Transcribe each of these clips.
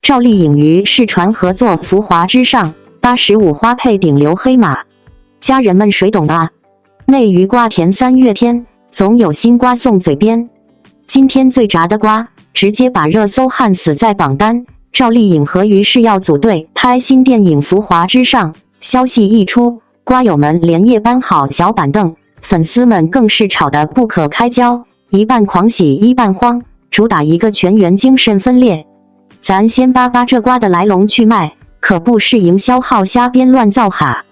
赵丽颖与世传合作《浮华之上》，85花配顶流黑马，家人们谁懂啊？内娱瓜甜3月天，总有新瓜送嘴边。今天最炸的瓜，直接把热搜焊死在榜单。赵丽颖和于适要组队拍新电影《浮华之上》，消息一出，瓜友们连夜搬好小板凳，粉丝们更是吵得不可开交，一半狂喜一半慌，主打一个全员精神分裂。咱先扒扒这瓜的来龙去脉，可不是营销号瞎编乱造哈。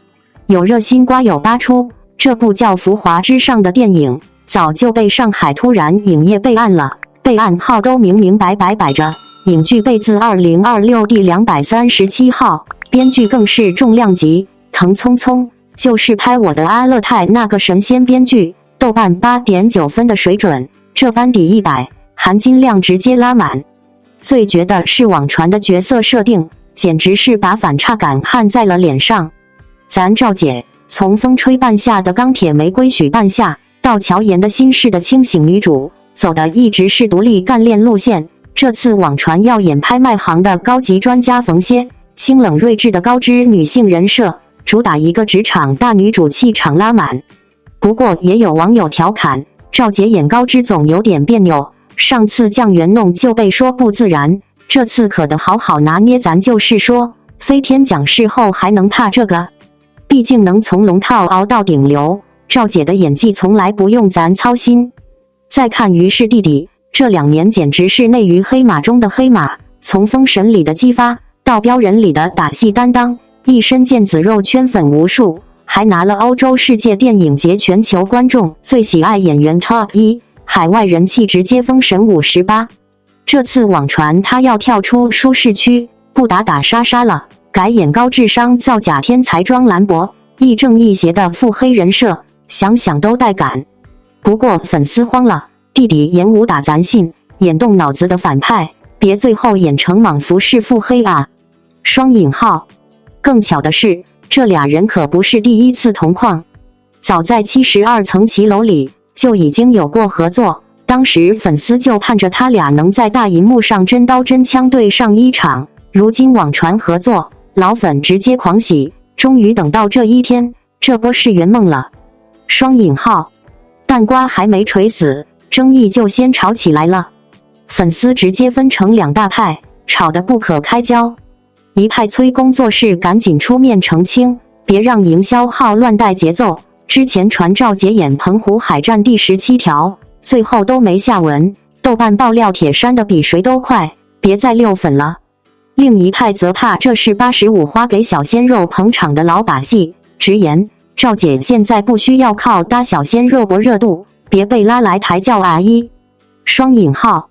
有热心瓜友扒出，这部叫《浮华之上》的电影早就被上海突然影业备案了，备案号都明明白白摆着，影剧备字2026第237号，编剧更是重量级，腾匆匆，就是拍我的阿勒泰那个神仙编剧，豆瓣8.9分的水准，这班底100，含金量直接拉满。最绝的是网传的角色设定，简直是把反差感焊在了脸上。咱赵姐从风吹半夏的钢铁玫瑰许半夏，到乔妍的心事的清醒女主，走的一直是独立干练路线。这次网传要演拍卖行的高级专家冯歇，清冷睿智的高知女性人设，主打一个职场大女主气场拉满。不过也有网友调侃，赵姐演高知总有点别扭，上次酱园弄就被说不自然，这次可得好好拿捏。咱就是说，飞天讲事后还能怕这个？毕竟能从龙套熬到顶流，赵姐的演技从来不用咱操心。再看于适弟弟，这2年简直是内娱黑马中的黑马，从封神里的姬发到标人里的打戏担当，一身腱子肉圈粉无数，还拿了欧洲世界电影节全球观众最喜爱演员 Top 1，海外人气直接封神58。这次网传他要跳出舒适区，不打杀杀了，改演高智商造假天才庄兰博，亦正亦邪的腹黑人设，想想都带感。不过粉丝慌了，弟弟演武打咱信，演动脑子的反派，别最后演成莽夫式腹黑啊！双引号。更巧的是，这俩人可不是第一次同框，早在72层骑楼里就已经有过合作，当时粉丝就盼着他俩能在大银幕上真刀真枪对上一场。如今网传合作，老粉直接狂喜，终于等到这一天，这波是圆梦了。双引号。但瓜还没垂死，争议就先吵起来了，粉丝直接分成2大派，吵得不可开交。一派催工作室赶紧出面澄清，别让营销号乱带节奏，之前传赵姐演澎湖海战第17条，最后都没下文，豆瓣爆料铁删的比谁都快，别再溜粉了。另一派则怕这是85花给小鲜肉捧场的老把戏，直言赵姐现在不需要靠搭小鲜肉博热度，别被拉来抬轿阿姨。双引号。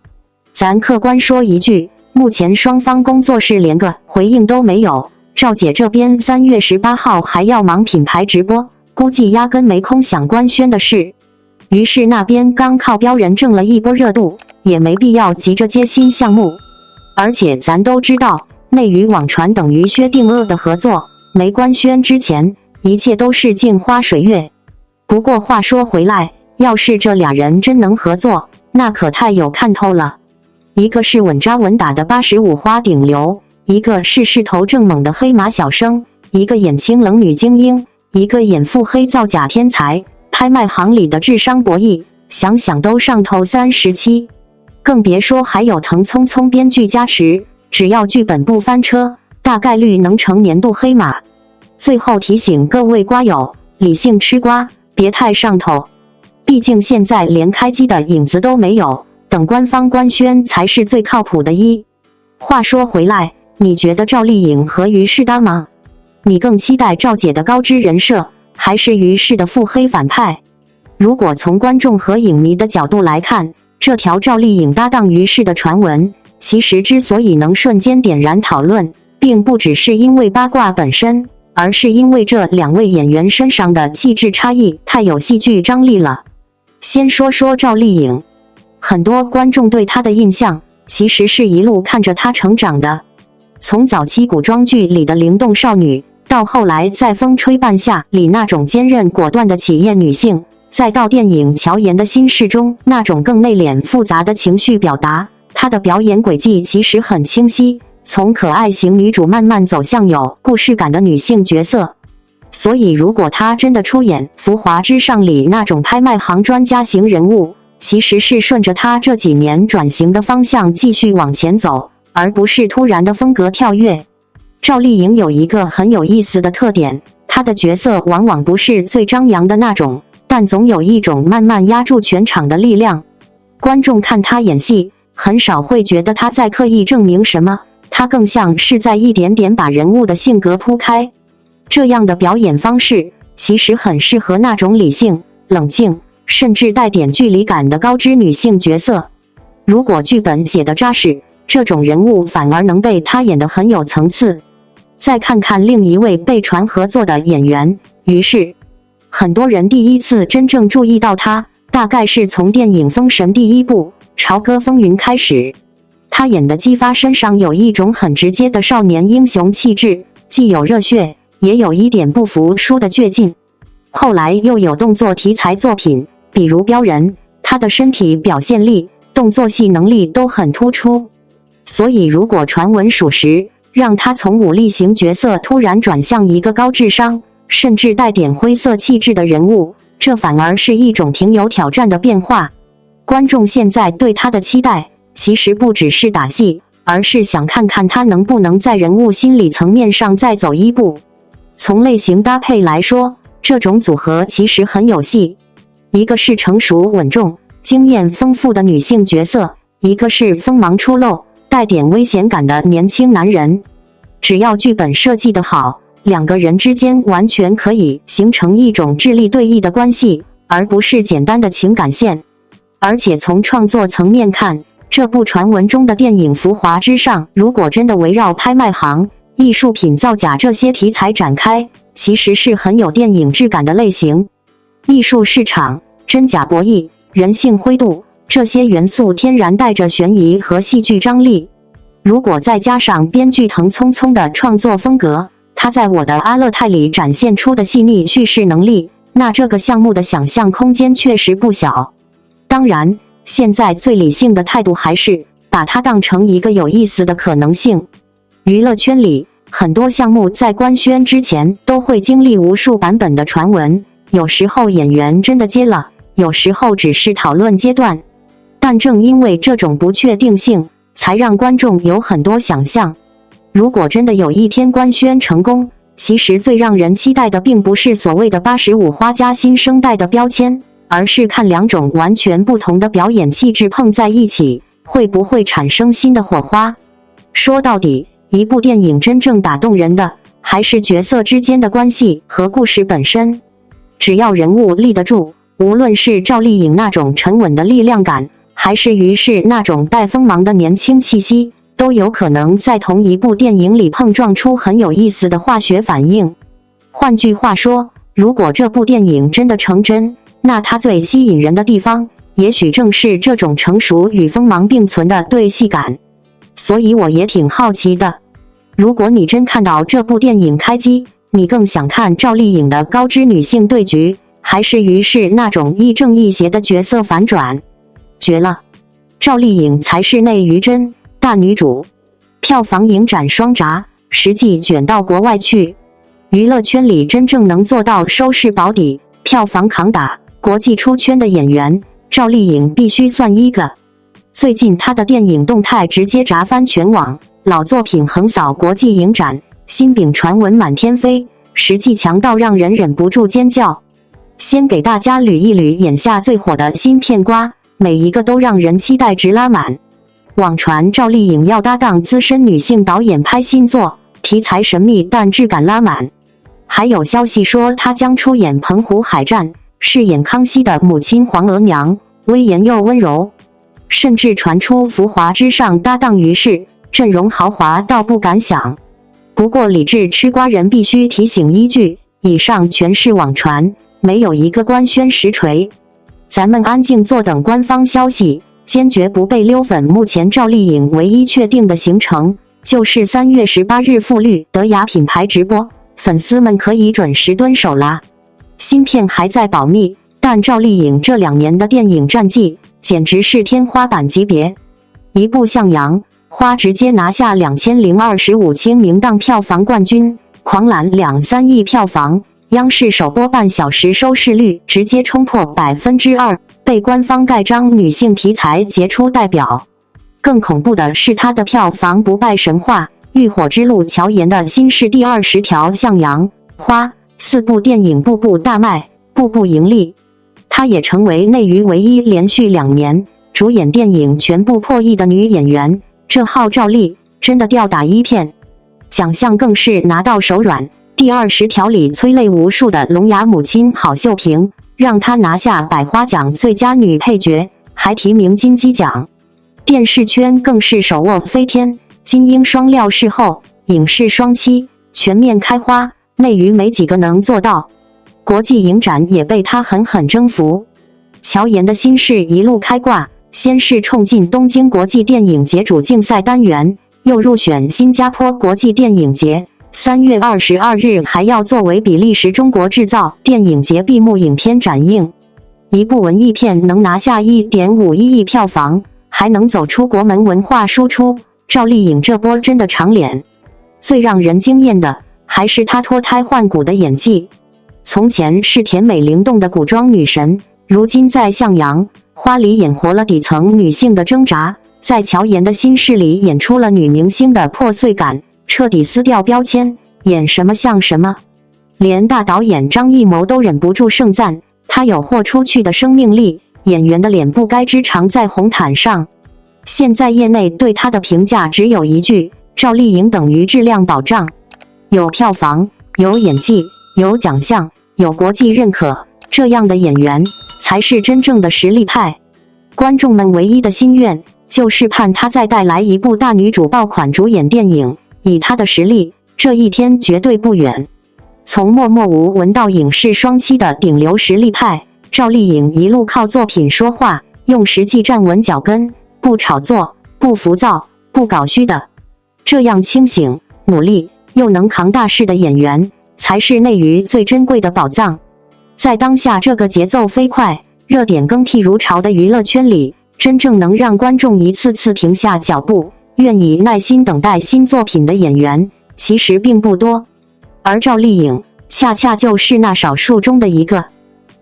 咱客观说一句，目前双方工作室连个回应都没有，赵姐这边3月18号还要忙品牌直播，估计压根没空想官宣的事。于是那边刚靠标人挣了一波热度，也没必要急着接新项目。而且咱都知道，内娱网传等于薛定谔的合作，没官宣之前一切都是镜花水月。不过话说回来，要是这俩人真能合作，那可太有看头了。一个是稳扎稳打的85花顶流，一个是势头正猛的黑马小生，一个演清冷女精英，一个演腹黑造假天才，拍卖行里的智商博弈，想想都上头37。更别说还有腾匆匆编剧加持，只要剧本不翻车，大概率能成年度黑马。最后提醒各位瓜友，理性吃瓜，别太上头。毕竟现在连开机的影子都没有，等官方官宣才是最靠谱的。话说回来，你觉得赵丽颖和于适搭吗？你更期待赵姐的高知人设，还是于适的腹黑反派？如果从观众和影迷的角度来看，这条赵丽颖搭档于适的传闻，其实之所以能瞬间点燃讨论，并不只是因为八卦本身，而是因为这2位演员身上的气质差异太有戏剧张力了。先说说赵丽颖，很多观众对她的印象，其实是一路看着她成长的。从早期古装剧里的灵动少女，到后来在《风吹半夏》里那种坚韧果断的企业女性，再到电影乔妍的心事中那种更内敛复杂的情绪表达，她的表演轨迹其实很清晰，从可爱型女主慢慢走向有故事感的女性角色。所以如果她真的出演《浮华之上》里那种拍卖行专家型人物，其实是顺着她这几年转型的方向继续往前走，而不是突然的风格跳跃。赵丽颖有一个很有意思的特点，她的角色往往不是最张扬的那种，但总有一种慢慢压住全场的力量。观众看她演戏，很少会觉得她在刻意证明什么，她更像是在一点点把人物的性格铺开。这样的表演方式其实很适合那种理性、冷静，甚至带点距离感的高知女性角色。如果剧本写得扎实，这种人物反而能被她演得很有层次。再看看另一位被传合作的演员于是，很多人第一次真正注意到她，大概是从电影《封神》第一部《朝歌风云》开始。她演的姬发身上有一种很直接的少年英雄气质，既有热血，也有一点不服输的倔劲。后来又有动作题材作品，比如《镖人》，他的身体表现力、动作戏能力都很突出。所以如果传闻属实，让他从武力型角色突然转向一个高智商，甚至带点灰色气质的人物，这反而是一种挺有挑战的变化。观众现在对他的期待，其实不只是打戏，而是想看看他能不能在人物心理层面上再走一步。从类型搭配来说，这种组合其实很有戏。一个是成熟稳重、经验丰富的女性角色，一个是锋芒初露、带点危险感的年轻男人。只要剧本设计得好，两个人之间完全可以形成一种智力对弈的关系，而不是简单的情感线。而且从创作层面看，这部传闻中的电影《浮华之上》如果真的围绕拍卖行、艺术品造假这些题材展开，其实是很有电影质感的类型。艺术市场、真假博弈、人性灰度，这些元素天然带着悬疑和戏剧张力。如果再加上编剧藤聪聪的创作风格，他在我的阿勒泰里展现出的细腻叙事能力，那这个项目的想象空间确实不小。当然，现在最理性的态度还是把它当成一个有意思的可能性。娱乐圈里，很多项目在官宣之前都会经历无数版本的传闻，有时候演员真的接了，有时候只是讨论阶段。但正因为这种不确定性，才让观众有很多想象。如果真的有一天官宣成功，其实最让人期待的并不是所谓的85花加新生代的标签，而是看两种完全不同的表演气质碰在一起，会不会产生新的火花。说到底，一部电影真正打动人的，还是角色之间的关系和故事本身。只要人物立得住，无论是赵丽颖那种沉稳的力量感，还是于是那种带锋芒的年轻气息，都有可能在同一部电影里碰撞出很有意思的化学反应。换句话说，如果这部电影真的成真，那它最吸引人的地方，也许正是这种成熟与锋芒并存的对戏感。所以我也挺好奇的，如果你真看到这部电影开机，你更想看赵丽颖的高知女性对局，还是于是那种亦正亦邪的角色反转？绝了！赵丽颖才是内娱真大女主，票房影展双砸，实际卷到国外去。娱乐圈里真正能做到收视保底、票房扛打、国际出圈的演员，赵丽颖必须算一个。最近她的电影动态直接砸翻全网，老作品横扫国际影展，新饼传闻满天飞，实际强到让人忍不住尖叫。先给大家捋一捋眼下最火的新片瓜，每一个都让人期待值拉满。网传赵丽颖要搭档资深女性导演拍新作，题材神秘但质感拉满。还有消息说她将出演《澎湖海战》，饰演康熙的母亲皇额娘，威严又温柔。甚至传出《浮华之上》搭档于是，阵容豪华到不敢想。不过理智吃瓜人必须提醒一句，以上全是网传，没有一个官宣实锤。咱们安静坐等官方消息，坚决不被溜粉。目前赵丽颖唯一确定的行程，就是3月18日馥绿德雅品牌直播，粉丝们可以准时蹲守啦。新片还在保密，但赵丽颖这2年的电影战绩简直是天花板级别。一部向阳、花直接拿下2025清明档票房冠军，狂揽2-3亿票房，央视首播半小时收视率直接冲破2%，被官方盖章女性题材杰出代表。更恐怖的是，她的票房不败神话《浴火之路》乔妍的新式第20条向阳花4部电影步步大卖，步步盈利。她也成为内娱唯一连续2年主演电影全部破亿的女演员，这号召力真的吊打一片。奖项更是拿到手软，第20条里催泪无数的聋哑母亲郝秀萍，让她拿下百花奖最佳女配角，还提名金鸡奖。电视圈更是手握飞天，金鹰双料视后，影视双栖全面开花，内娱没几个能做到。国际影展也被她狠狠征服。乔妍的新事一路开挂，先是冲进东京国际电影节主竞赛单元，又入选新加坡国际电影节，3月22日还要作为比利时中国制造电影节闭幕影片展映。一部文艺片能拿下1.51亿票房，还能走出国门文化输出，赵丽颖这波真的长脸。最让人惊艳的还是她脱胎换骨的演技。从前是甜美灵动的古装女神，如今在向阳花里演活了底层女性的挣扎，在乔妍的心事里演出了女明星的破碎感，彻底撕掉标签，演什么像什么。连大导演张艺谋都忍不住盛赞她有豁出去的生命力，演员的脸不该只长在红毯上。现在业内对她的评价只有一句：赵丽颖等于质量保障。有票房，有演技，有奖项，有国际认可，这样的演员才是真正的实力派。观众们唯一的心愿就是盼她再带来一部大女主爆款主演电影，以她的实力，这一天绝对不远。从默默无闻到影视双栖的顶流实力派，赵丽颖一路靠作品说话，用实际站稳脚跟，不炒作，不浮躁，不搞虚的。这样清醒、努力又能扛大事的演员，才是内娱最珍贵的宝藏。在当下这个节奏飞快、热点更替如潮的娱乐圈里，真正能让观众一次次停下脚步，愿意耐心等待新作品的演员，其实并不多。而赵丽颖恰恰就是那少数中的一个。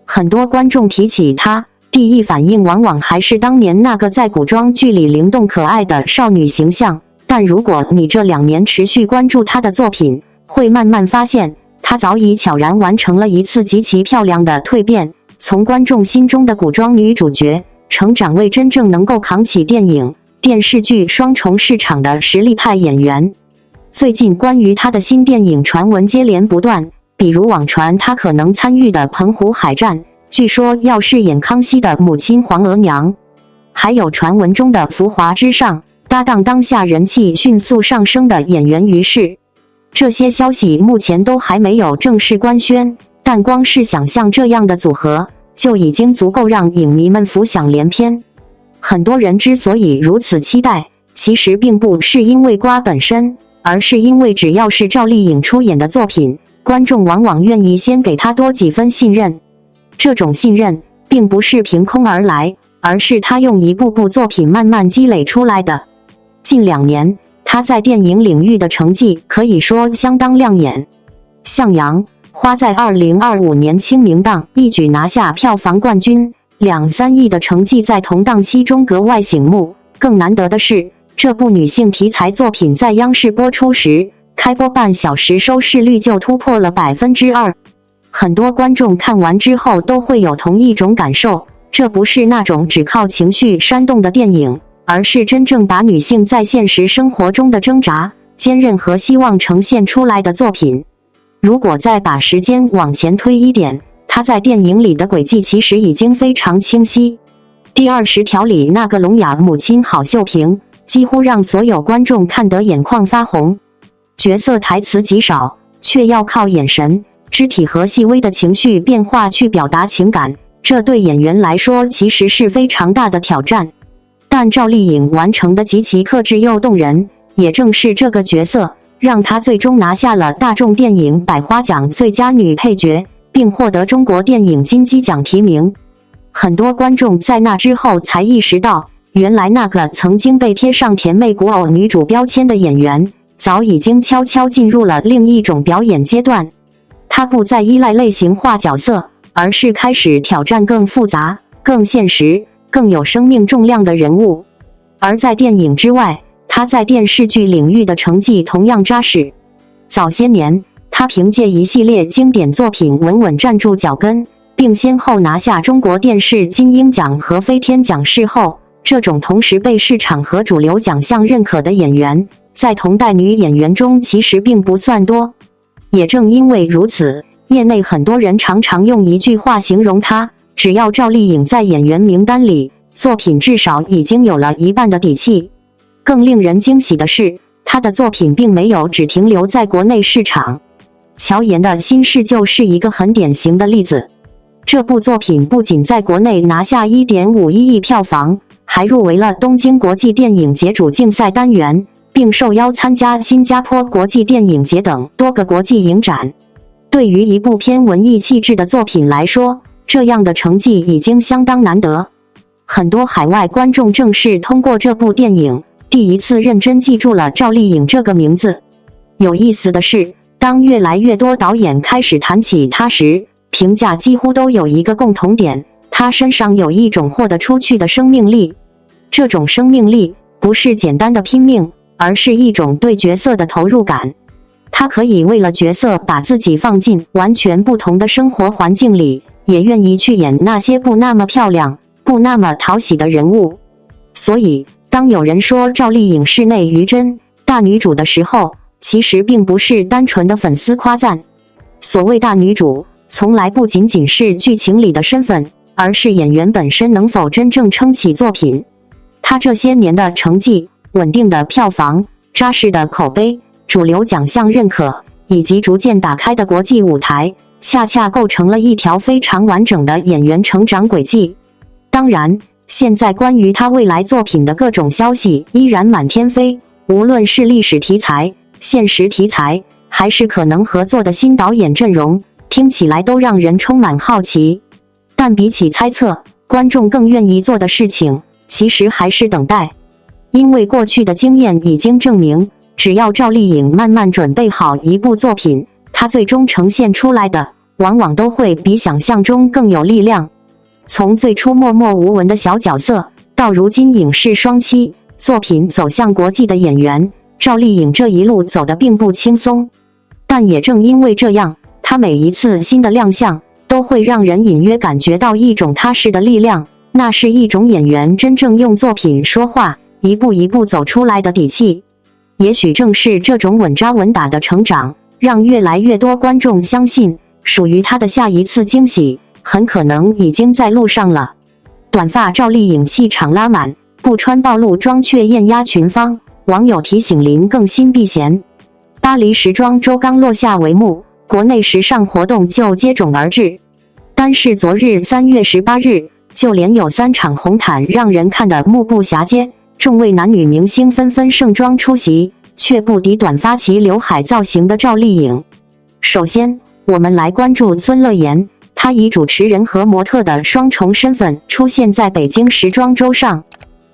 很多观众提起她，第一反应往往还是当年那个在古装剧里灵动可爱的少女形象。但如果你这2年持续关注她的作品，会慢慢发现，她早已悄然完成了一次极其漂亮的蜕变，从观众心中的古装女主角，成长为真正能够扛起电影、电视剧双重市场的实力派演员。最近关于她的新电影传闻接连不断，比如网传她可能参与的澎湖海战，据说要饰演康熙的母亲皇额娘，还有传闻中的《浮华之上》搭档当下人气迅速上升的演员于适。这些消息目前都还没有正式官宣，但光是想象这样的组合，就已经足够让影迷们浮想联翩。很多人之所以如此期待，其实并不是因为瓜本身，而是因为只要是赵丽颖出演的作品，观众往往愿意先给她多几分信任。这种信任并不是凭空而来，而是她用一部部作品慢慢积累出来的。近2年，她在电影领域的成绩可以说相当亮眼。向阳花在2025年清明档一举拿下票房冠军，2-3亿的成绩在同档期中格外醒目。更难得的是，这部女性题材作品在央视播出时，开播半小时收视率就突破了2%。很多观众看完之后都会有同一种感受，这不是那种只靠情绪煽动的电影，而是真正把女性在现实生活中的挣扎、坚韧和希望呈现出来的作品。如果再把时间往前推一点，她在电影里的轨迹其实已经非常清晰。第20条里那个聋哑母亲郝秀萍，几乎让所有观众看得眼眶发红。角色台词极少，却要靠眼神、肢体和细微的情绪变化去表达情感，这对演员来说其实是非常大的挑战。但赵丽颖完成的极其克制又动人，也正是这个角色，让她最终拿下了大众电影百花奖最佳女配角，并获得中国电影金鸡奖提名。很多观众在那之后才意识到，原来那个曾经被贴上甜妹古偶女主标签的演员，早已经悄悄进入了另一种表演阶段。她不再依赖类型化角色，而是开始挑战更复杂、更现实、更有生命重量的人物。而在电影之外，她在电视剧领域的成绩同样扎实。早些年，她凭借一系列经典作品稳稳站住脚跟，并先后拿下中国电视金鹰奖和飞天奖视后，这种同时被市场和主流奖项认可的演员，在同代女演员中其实并不算多。也正因为如此，业内很多人常常用一句话形容她：只要赵丽颖在演员名单里，作品至少已经有了一半的底气。更令人惊喜的是，她的作品并没有只停留在国内市场。乔妍的新事就是一个很典型的例子。这部作品不仅在国内拿下 1.51 亿票房，还入围了东京国际电影节主竞赛单元，并受邀参加新加坡国际电影节等多个国际影展。对于一部偏文艺气质的作品来说，这样的成绩已经相当难得。很多海外观众正是通过这部电影，第一次认真记住了赵丽颖这个名字。有意思的是，当越来越多导演开始谈起她时，评价几乎都有一个共同点：她身上有一种豁得出去的生命力。这种生命力不是简单的拼命，而是一种对角色的投入感。她可以为了角色把自己放进完全不同的生活环境里，也愿意去演那些不那么漂亮、不那么讨喜的人物。所以，当有人说赵丽颖是内于真大女主的时候，其实并不是单纯的粉丝夸赞。所谓大女主，从来不仅仅是剧情里的身份，而是演员本身能否真正撑起作品。她这些年的成绩、稳定的票房、扎实的口碑、主流奖项认可，以及逐渐打开的国际舞台，恰恰构成了一条非常完整的演员成长轨迹。当然，现在关于她未来作品的各种消息依然满天飞，无论是历史题材、现实题材，还是可能合作的新导演阵容，听起来都让人充满好奇。但比起猜测，观众更愿意做的事情，其实还是等待。因为过去的经验已经证明，只要赵丽颖慢慢准备好一部作品，她最终呈现出来的，往往都会比想象中更有力量。从最初默默无闻的小角色，到如今影视双栖，作品走向国际的演员，赵丽颖这一路走得并不轻松。但也正因为这样，她每一次新的亮相，都会让人隐约感觉到一种踏实的力量，那是一种演员真正用作品说话，一步一步走出来的底气。也许正是这种稳扎稳打的成长，让越来越多观众相信，属于她的下一次惊喜，很可能已经在路上了。短发赵丽颖气场拉满，不穿暴露装却艳压群芳，网友提醒林更新避嫌。巴黎时装周刚落下帷幕，国内时尚活动就接踵而至。单是昨日3月18日，就连有3场红毯让人看得目不暇接，众位男女明星纷纷盛装出席，却不敌短发齐刘海造型的赵丽颖。首先，我们来关注孙乐妍，她以主持人和模特的双重身份出现在北京时装周上。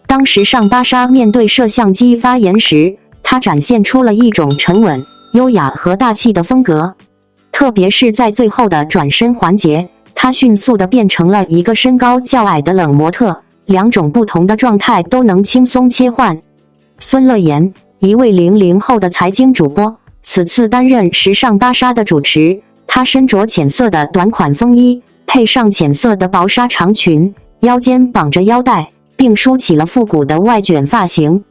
当时尚芭莎面对摄像机发言时，她展现出了一种沉稳、优雅和大气的风格。特别是在最后的转身环节，她迅速地变成了一个身高较矮的冷模特，两种不同的状态都能轻松切换。孙乐妍，一位00后的财经主播，此次担任时尚芭莎的主持。她身着浅色的短款风衣，配上浅色的薄纱长裙，腰间绑着腰带，并梳起了复古的外卷发型。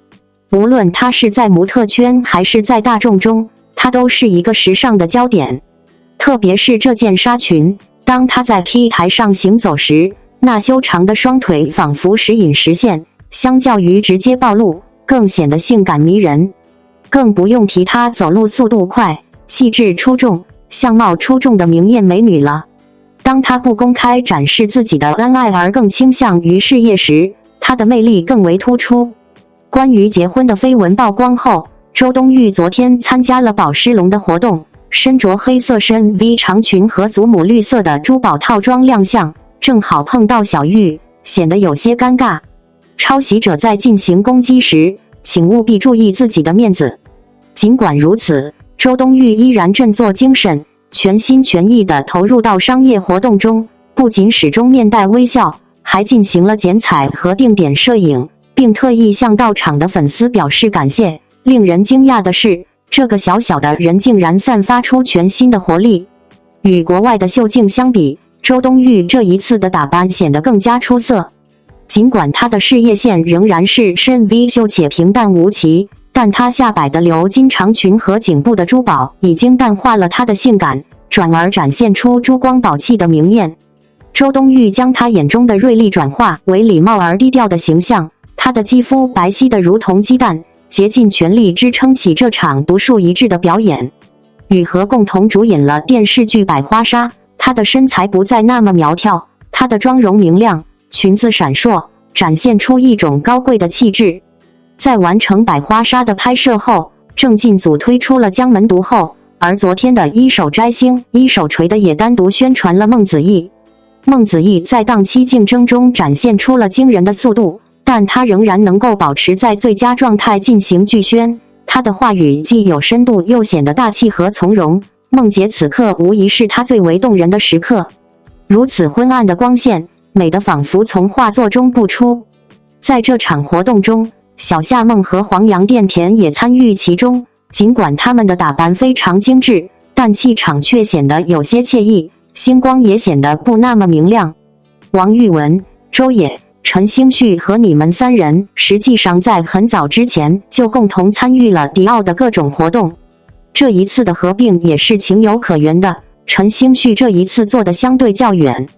无论她是在模特圈还是在大众中，她都是一个时尚的焦点。特别是这件纱裙，当她在 T 台上行走时，那修长的双腿仿佛时隐时现，相较于直接暴露，更显得性感迷人。更不用提她走路速度快、气质出众、相貌出众的明艳美女了。当她不公开展示自己的恩爱，而更倾向于事业时，她的魅力更为突出。关于结婚的绯闻曝光后，周冬雨昨天参加了宝诗龙的活动，身着黑色深 V 长裙和祖母绿色的珠宝套装亮相，正好碰到小玉，显得有些尴尬。抄袭者在进行攻击时，请务必注意自己的面子。尽管如此，周冬玉依然振作精神，全心全意地投入到商业活动中，不仅始终面带微笑，还进行了剪彩和定点摄影，并特意向到场的粉丝表示感谢。令人惊讶的是，这个小小的人竟然散发出全新的活力。与国外的秀静相比，周冬玉这一次的打扮显得更加出色。尽管她的事业线仍然是深 V 袖且平淡无奇，但她下摆的鎏金长裙和颈部的珠宝已经淡化了她的性感，转而展现出珠光宝气的明艳。周冬玉将她眼中的锐利转化为礼貌而低调的形象，她的肌肤白皙得如同鸡蛋，竭尽全力支撑起这场独树一帜的表演。与和共同主演了电视剧《百花杀》，她的身材不再那么苗条，她的妆容明亮，裙子闪烁，展现出一种高贵的气质。在完成《百花杀》的拍摄后，郑进组推出了《江门独后》，而昨天的一手摘星、一手锤的也单独宣传了孟子义。孟子义在档期竞争中展现出了惊人的速度，但他仍然能够保持在最佳状态进行剧宣。他的话语既有深度，又显得大气和从容。孟姐此刻无疑是他最为动人的时刻，如此昏暗的光线，美得仿佛从画作中步出。在这场活动中，小夏梦和黄杨钿甜也参与其中。尽管他们的打扮非常精致，但气场却显得有些惬意，星光也显得不那么明亮。王玉雯、周也、陈星旭和你们三人实际上在很早之前就共同参与了迪奥的各种活动，这一次的合并也是情有可原的。陈星旭这一次做的相对较远，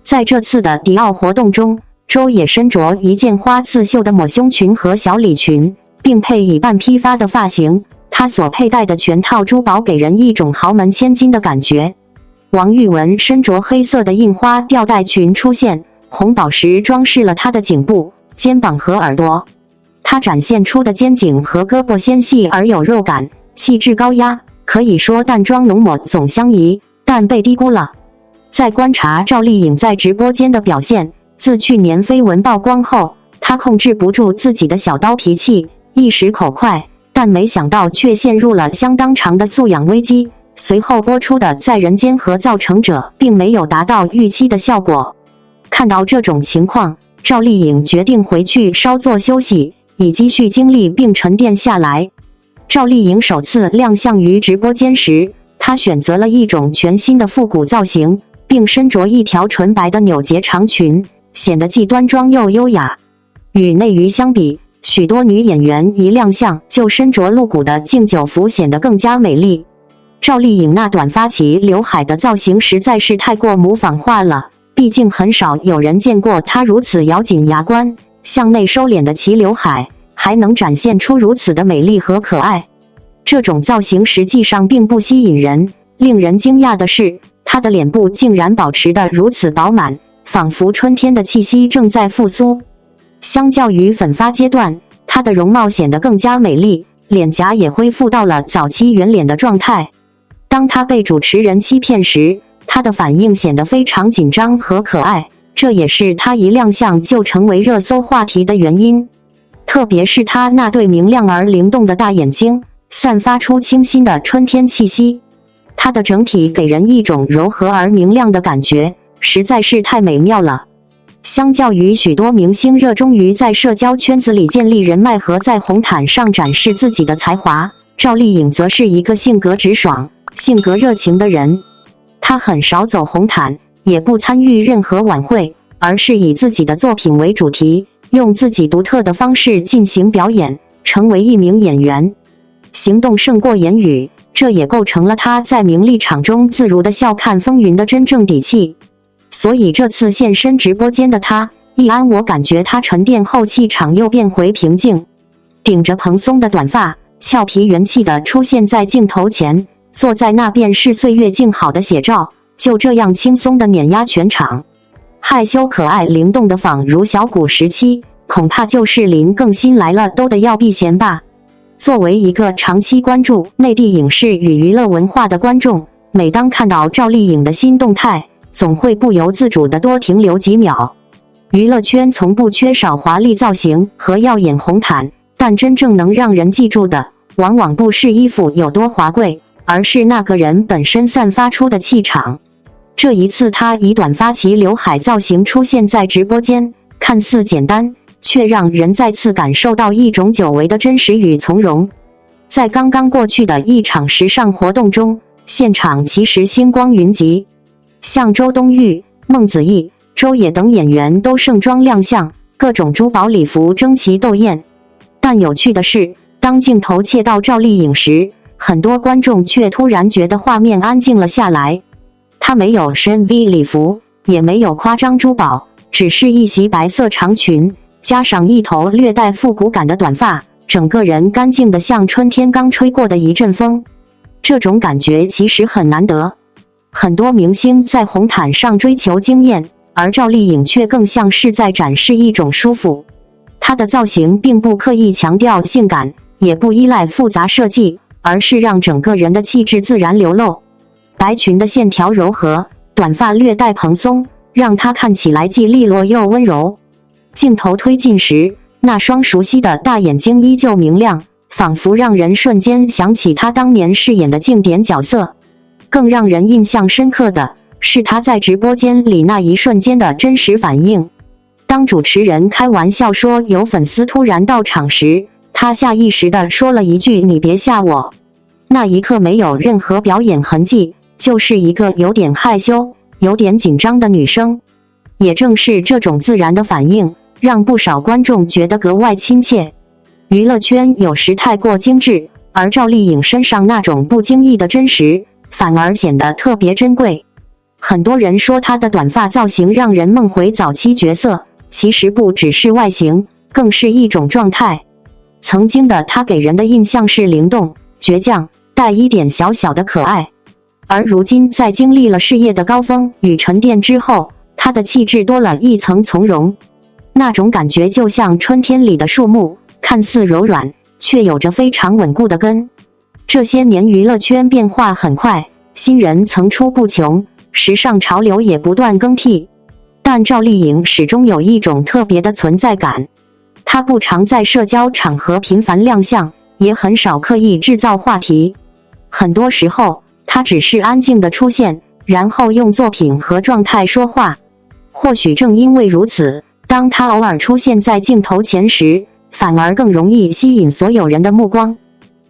在这次的迪奥活动中，周也身着一件花刺绣的抹胸裙和小礼裙，并配以半披发的发型，她所佩戴的全套珠宝给人一种豪门千金的感觉。王玉雯身着黑色的印花吊带裙出现，红宝石装饰了她的颈部、肩膀和耳朵。她展现出的肩颈和胳膊纤细而有肉感，气质高压，可以说淡妆浓抹总相宜，但被低估了。在观察赵丽颖在直播间的表现，自去年绯闻曝光后，她控制不住自己的小刀脾气，一时口快，但没想到却陷入了相当长的素养危机。随后播出的《在人间》和《造成者》并没有达到预期的效果。看到这种情况，赵丽颖决定回去稍作休息，以积蓄精力并沉淀下来。赵丽颖首次亮相于直播间时，她选择了一种全新的复古造型，并身着一条纯白的扭结长裙，显得既端庄又优雅。与内娱相比，许多女演员一亮相就身着露骨的敬酒服，显得更加美丽。赵丽颖那短发齐刘海的造型实在是太过模仿化了，毕竟很少有人见过她如此咬紧牙关，向内收敛的齐刘海，还能展现出如此的美丽和可爱。这种造型实际上并不吸引人，令人惊讶的是，她的脸部竟然保持得如此饱满，仿佛春天的气息正在复苏。相较于粉发阶段，她的容貌显得更加美丽，脸颊也恢复到了早期圆脸的状态。当她被主持人欺骗时，她的反应显得非常紧张和可爱，这也是她一亮相就成为热搜话题的原因。特别是她那对明亮而灵动的大眼睛，散发出清新的春天气息。她的整体给人一种柔和而明亮的感觉，实在是太美妙了。相较于许多明星热衷于在社交圈子里建立人脉和在红毯上展示自己的才华，赵丽颖则是一个性格直爽、性格热情的人。她很少走红毯，也不参与任何晚会，而是以自己的作品为主题，用自己独特的方式进行表演，成为一名演员。行动胜过言语，这也构成了她在名利场中自如的笑看风云的真正底气。所以这次现身直播间的她，一安我感觉她沉淀后气场又变回平静，顶着蓬松的短发，俏皮元气地出现在镜头前，坐在那便是岁月静好的写照，就这样轻松地碾压全场。害羞可爱灵动的仿如小古时期，恐怕就是林更新来了都得要避嫌吧。作为一个长期关注内地影视与娱乐文化的观众，每当看到赵丽颖的新动态，总会不由自主地多停留几秒。娱乐圈从不缺少华丽造型和耀眼红毯，但真正能让人记住的，往往不是衣服有多华贵，而是那个人本身散发出的气场。这一次，他以短发齐刘海造型出现在直播间，看似简单，却让人再次感受到一种久违的真实与从容。在刚刚过去的一场时尚活动中，现场其实星光云集，像周冬雨、孟子义、周也等演员都盛装亮相，各种珠宝礼服争奇斗艳。但有趣的是，当镜头切到赵丽颖时，很多观众却突然觉得画面安静了下来。她没有深 V 礼服，也没有夸张珠宝，只是一袭白色长裙，加上一头略带复古感的短发，整个人干净的像春天刚吹过的一阵风。这种感觉其实很难得。很多明星在红毯上追求惊艳，而赵丽颖却更像是在展示一种舒服。她的造型并不刻意强调性感，也不依赖复杂设计，而是让整个人的气质自然流露。白裙的线条柔和，短发略带蓬松，让她看起来既利落又温柔。镜头推进时，那双熟悉的大眼睛依旧明亮，仿佛让人瞬间想起她当年饰演的经典角色。更让人印象深刻的是她在直播间里那一瞬间的真实反应。当主持人开玩笑说有粉丝突然到场时，她下意识地说了一句"你别吓我"。那一刻没有任何表演痕迹，就是一个有点害羞、有点紧张的女生。也正是这种自然的反应，让不少观众觉得格外亲切。娱乐圈有时太过精致，而赵丽颖身上那种不经意的真实，反而显得特别珍贵。很多人说她的短发造型让人梦回早期角色，其实不只是外形，更是一种状态。曾经的她给人的印象是灵动、倔强，带一点小小的可爱。而如今在经历了事业的高峰与沉淀之后，她的气质多了一层从容。那种感觉就像春天里的树木，看似柔软，却有着非常稳固的根。这些年娱乐圈变化很快，新人层出不穷，时尚潮流也不断更替。但赵丽颖始终有一种特别的存在感。她不常在社交场合频繁亮相，也很少刻意制造话题。很多时候，她只是安静的出现，然后用作品和状态说话。或许正因为如此，当她偶尔出现在镜头前时，反而更容易吸引所有人的目光。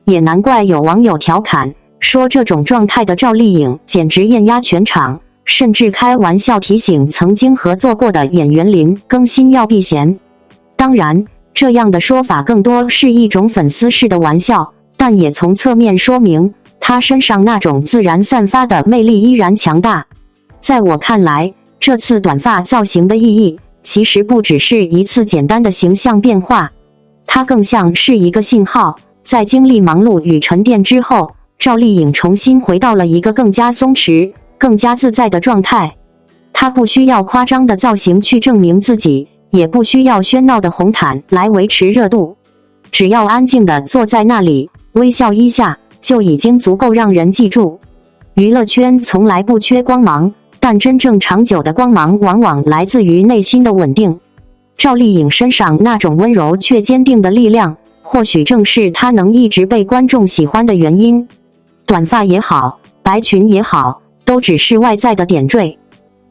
也难怪有网友调侃说，这种状态的赵丽颖简直艳压全场，甚至开玩笑提醒曾经合作过的演员林更新要避嫌。当然，这样的说法更多是一种粉丝式的玩笑，但也从侧面说明她身上那种自然散发的魅力依然强大。在我看来，这次短发造型的意义其实不只是一次简单的形象变化，它更像是一个信号。在经历忙碌与沉淀之后，赵丽颖重新回到了一个更加松弛、更加自在的状态。她不需要夸张的造型去证明自己，也不需要喧闹的红毯来维持热度。只要安静地坐在那里，微笑一下，就已经足够让人记住。娱乐圈从来不缺光芒，但真正长久的光芒往往来自于内心的稳定。赵丽颖身上那种温柔却坚定的力量，或许正是她能一直被观众喜欢的原因。短发也好，白裙也好，都只是外在的点缀。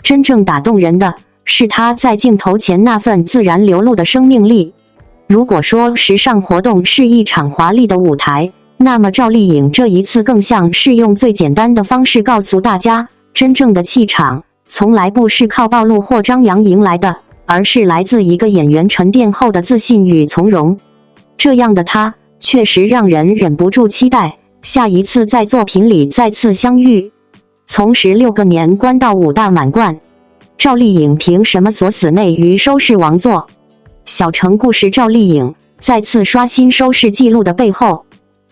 真正打动人的是她在镜头前那份自然流露的生命力。如果说时尚活动是一场华丽的舞台，那么赵丽颖这一次更像是用最简单的方式告诉大家，真正的气场从来不是靠暴露或张扬迎来的，而是来自一个演员沉淀后的自信与从容。这样的她确实让人忍不住期待下一次在作品里再次相遇。从16个年关到5大满贯，赵丽颖凭什么锁死内娱收视王座？小城故事赵丽颖再次刷新收视纪录的背后。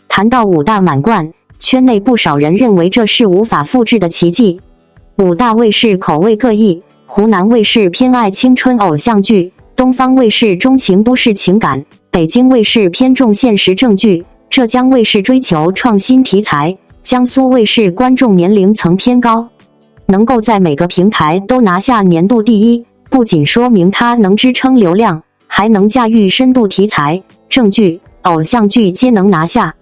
谈到5大满贯，圈内不少人认为这是无法复制的奇迹。5大卫视口味各异，湖南卫视偏爱青春偶像剧，东方卫视钟情都市情感，北京卫视偏重现实正剧，浙江卫视追求创新题材，江苏卫视观众年龄层偏高。能够在每个平台都拿下年度第一，不仅说明她能支撑流量，还能驾驭深度题材，正剧、偶像剧皆能拿下。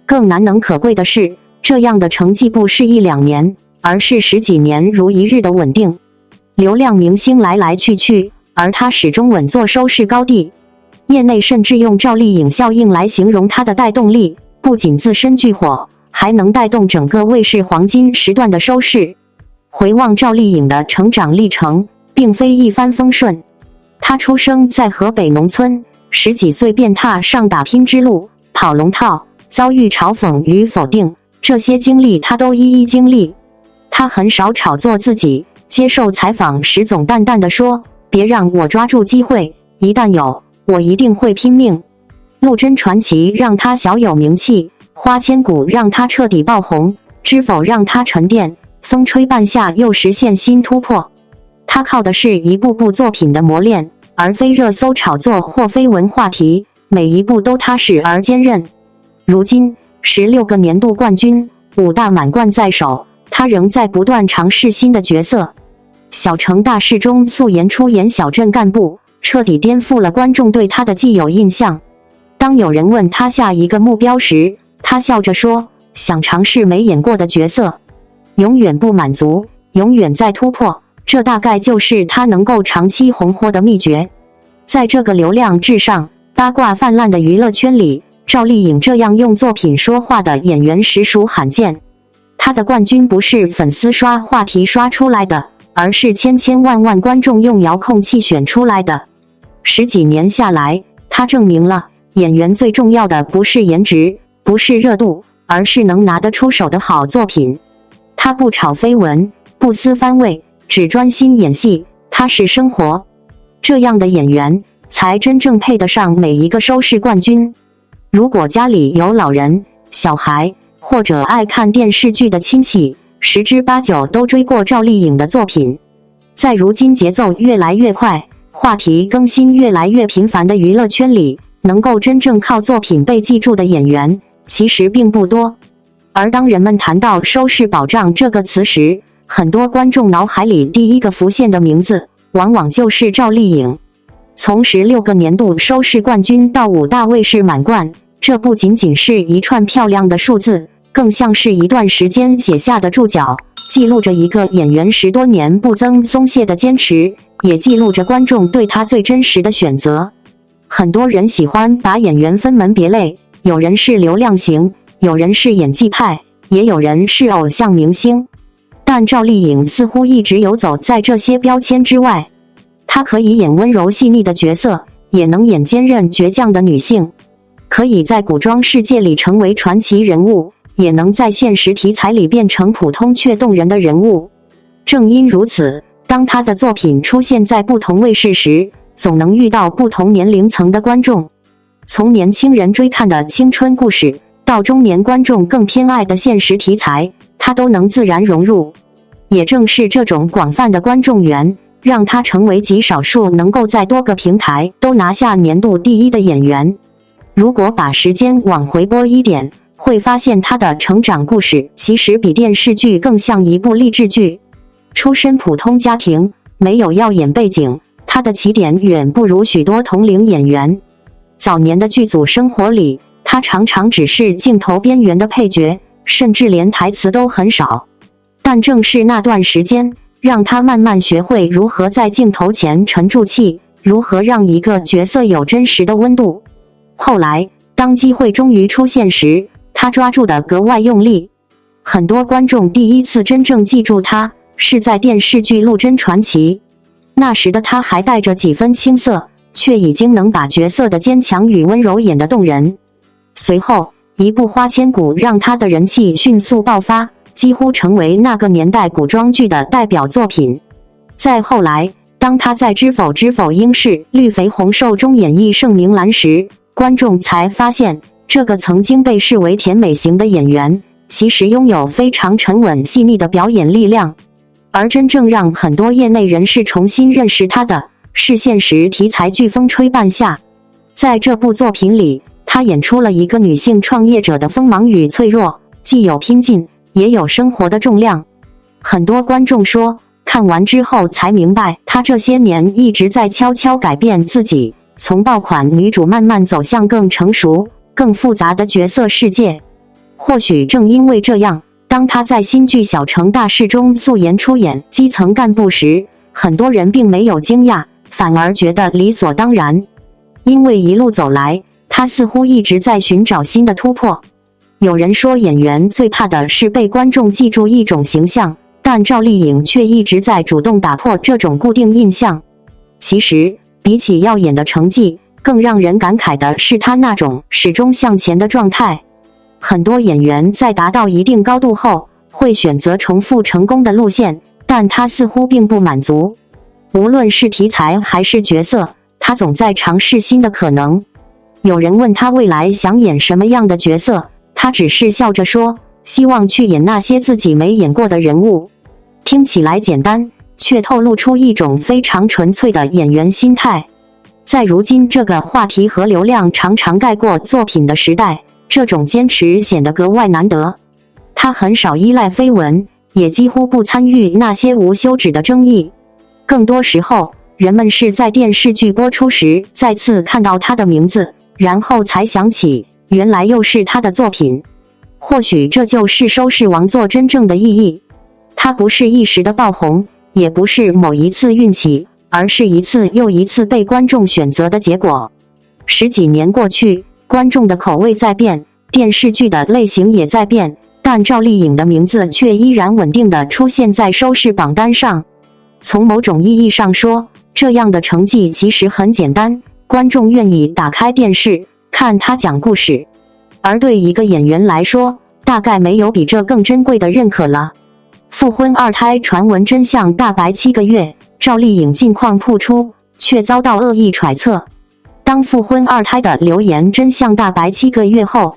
更难能可贵的是，这样的成绩不是1-2年，而是10几年如一日的稳定。流量明星来来去去，而她始终稳坐收视高地。业内甚至用赵丽颖效应来形容她的带动力，不仅自身巨火，还能带动整个卫视黄金时段的收视。回望赵丽颖的成长历程，并非一帆风顺。她出生在河北农村，10几岁便踏上打拼之路，跑龙套，遭遇嘲讽与否定，这些经历她都一一经历。她很少炒作自己，接受采访时总淡淡地说：“别让我抓住机会，一旦有，我一定会拼命。”陆贞传奇让她小有名气，花千骨让她彻底爆红，知否让她沉淀，风吹半夏又实现新突破。她靠的是一部部作品的磨练，而非热搜炒作或绯闻话题，每一步都踏实而坚韧。如今16个年度冠军，5大满贯在手，她仍在不断尝试新的角色。小城大事中素颜出演小镇干部，彻底颠覆了观众对她的既有印象。当有人问她下一个目标时，她笑着说：“想尝试没演过的角色。”永远不满足，永远在突破，这大概就是她能够长期红火的秘诀。在这个流量至上、八卦泛滥的娱乐圈里，赵丽颖这样用作品说话的演员实属罕见。她的冠军不是粉丝刷话题刷出来的，而是千千万万观众用遥控器选出来的。10几年下来，她证明了演员最重要的不是颜值，不是热度，而是能拿得出手的好作品。她不炒绯闻，不思番位，只专心演戏，踏实生活。这样的演员才真正配得上每一个收视冠军。如果家里有老人、小孩或者爱看电视剧的亲戚，10之8九都追过赵丽颖的作品。在如今节奏越来越快、话题更新越来越频繁的娱乐圈里，能够真正靠作品被记住的演员其实并不多。而当人们谈到收视保障这个词时，很多观众脑海里第一个浮现的名字往往就是赵丽颖。从16个年度收视冠军到5大卫视满贯，这不仅仅是一串漂亮的数字，更像是一段时间写下的注脚，记录着一个演员10多年不增松懈的坚持，也记录着观众对他最真实的选择。很多人喜欢把演员分门别类，有人是流量型，有人是演技派，也有人是偶像明星。但赵丽颖似乎一直游走在这些标签之外。她可以演温柔细腻的角色，也能演坚韧倔强的女性；可以在古装世界里成为传奇人物，也能在现实题材里变成普通却动人的人物。正因如此，当她的作品出现在不同卫视时，总能遇到不同年龄层的观众。从年轻人追看的青春故事，到中年观众更偏爱的现实题材，她都能自然融入。也正是这种广泛的观众缘，让她成为极少数能够在多个平台都拿下年度第1的演员。如果把时间往回拨一点，会发现她的成长故事其实比电视剧更像一部励志剧。出身普通家庭，没有耀眼背景，她的起点远不如许多同龄演员。早年的剧组生活里，她常常只是镜头边缘的配角，甚至连台词都很少。但正是那段时间，让她慢慢学会如何在镜头前沉住气，如何让一个角色有真实的温度。后来，当机会终于出现时，她抓住得格外用力。很多观众第一次真正记住她，是在电视剧《陆贞传奇》。那时的她还带着几分青涩，却已经能把角色的坚强与温柔演得动人。随后，一部《花千骨》让她的人气迅速爆发，几乎成为那个年代古装剧的代表作品。再后来，当她在《知否知否应是绿肥红瘦》中演绎盛明兰时，观众才发现，这个曾经被视为甜美型的演员，其实拥有非常沉稳细腻的表演力量。而真正让很多业内人士重新认识她的，是现实题材剧《风吹半夏》。在这部作品里，她演出了一个女性创业者的锋芒与脆弱，既有拼劲，也有生活的重量。很多观众说，看完之后才明白，她这些年一直在悄悄改变自己，从爆款女主慢慢走向更成熟、更复杂的角色世界。或许正因为这样，当她在新剧《小城大事》中素颜出演基层干部时，很多人并没有惊讶，反而觉得理所当然。因为一路走来，她似乎一直在寻找新的突破。有人说，演员最怕的是被观众记住一种形象，但赵丽颖却一直在主动打破这种固定印象。其实，比起耀眼的成绩，更让人感慨的是她那种始终向前的状态。很多演员在达到一定高度后，会选择重复成功的路线，但她似乎并不满足。无论是题材还是角色，她总在尝试新的可能。有人问她未来想演什么样的角色，她只是笑着说，希望去演那些自己没演过的人物。听起来简单，却透露出一种非常纯粹的演员心态。在如今这个话题和流量常常盖过作品的时代，这种坚持显得格外难得。她很少依赖绯闻，也几乎不参与那些无休止的争议。更多时候，人们是在电视剧播出时再次看到她的名字，然后才想起原来又是她的作品。或许这就是收视王座真正的意义。它不是一时的爆红，也不是某一次运气，而是一次又一次被观众选择的结果。10几年过去，观众的口味在变，电视剧的类型也在变，但赵丽颖的名字却依然稳定地出现在收视榜单上。从某种意义上说，这样的成绩其实很简单，观众愿意打开电视看她讲故事。而对一个演员来说，大概没有比这更珍贵的认可了。复婚二胎传闻真相大白7个月，赵丽颖近况曝出，却遭到恶意揣测。当复婚二胎的流言真相大白7个月后，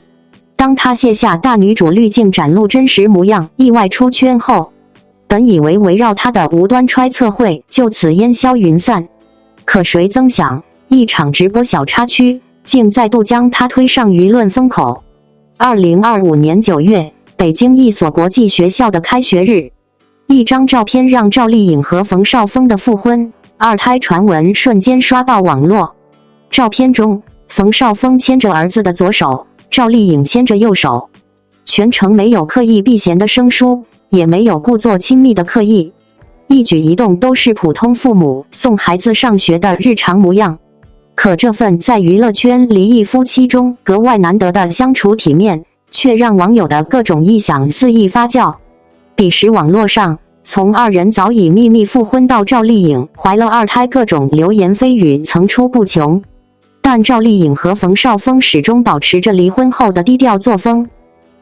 当她卸下大女主滤镜展露真实模样，意外出圈后，本以为围绕她的无端揣测会就此烟消云散，可谁曾想，一场直播小插曲竟再度将她推上舆论风口。2025年9月，北京一所国际学校的开学日，一张照片让赵丽颖和冯绍峰的复婚二胎传闻瞬间刷爆网络。照片中，冯绍峰牵着儿子的左手，赵丽颖牵着右手，全程没有刻意避嫌的生疏，也没有故作亲密的刻意，一举一动都是普通父母送孩子上学的日常模样。可这份在娱乐圈离异夫妻中格外难得的相处体面，却让网友的各种臆想肆意发酵。彼时网络上，从二人早已秘密复婚到赵丽颖怀了二胎，各种流言蜚语层出不穷。但赵丽颖和冯绍峰始终保持着离婚后的低调作风，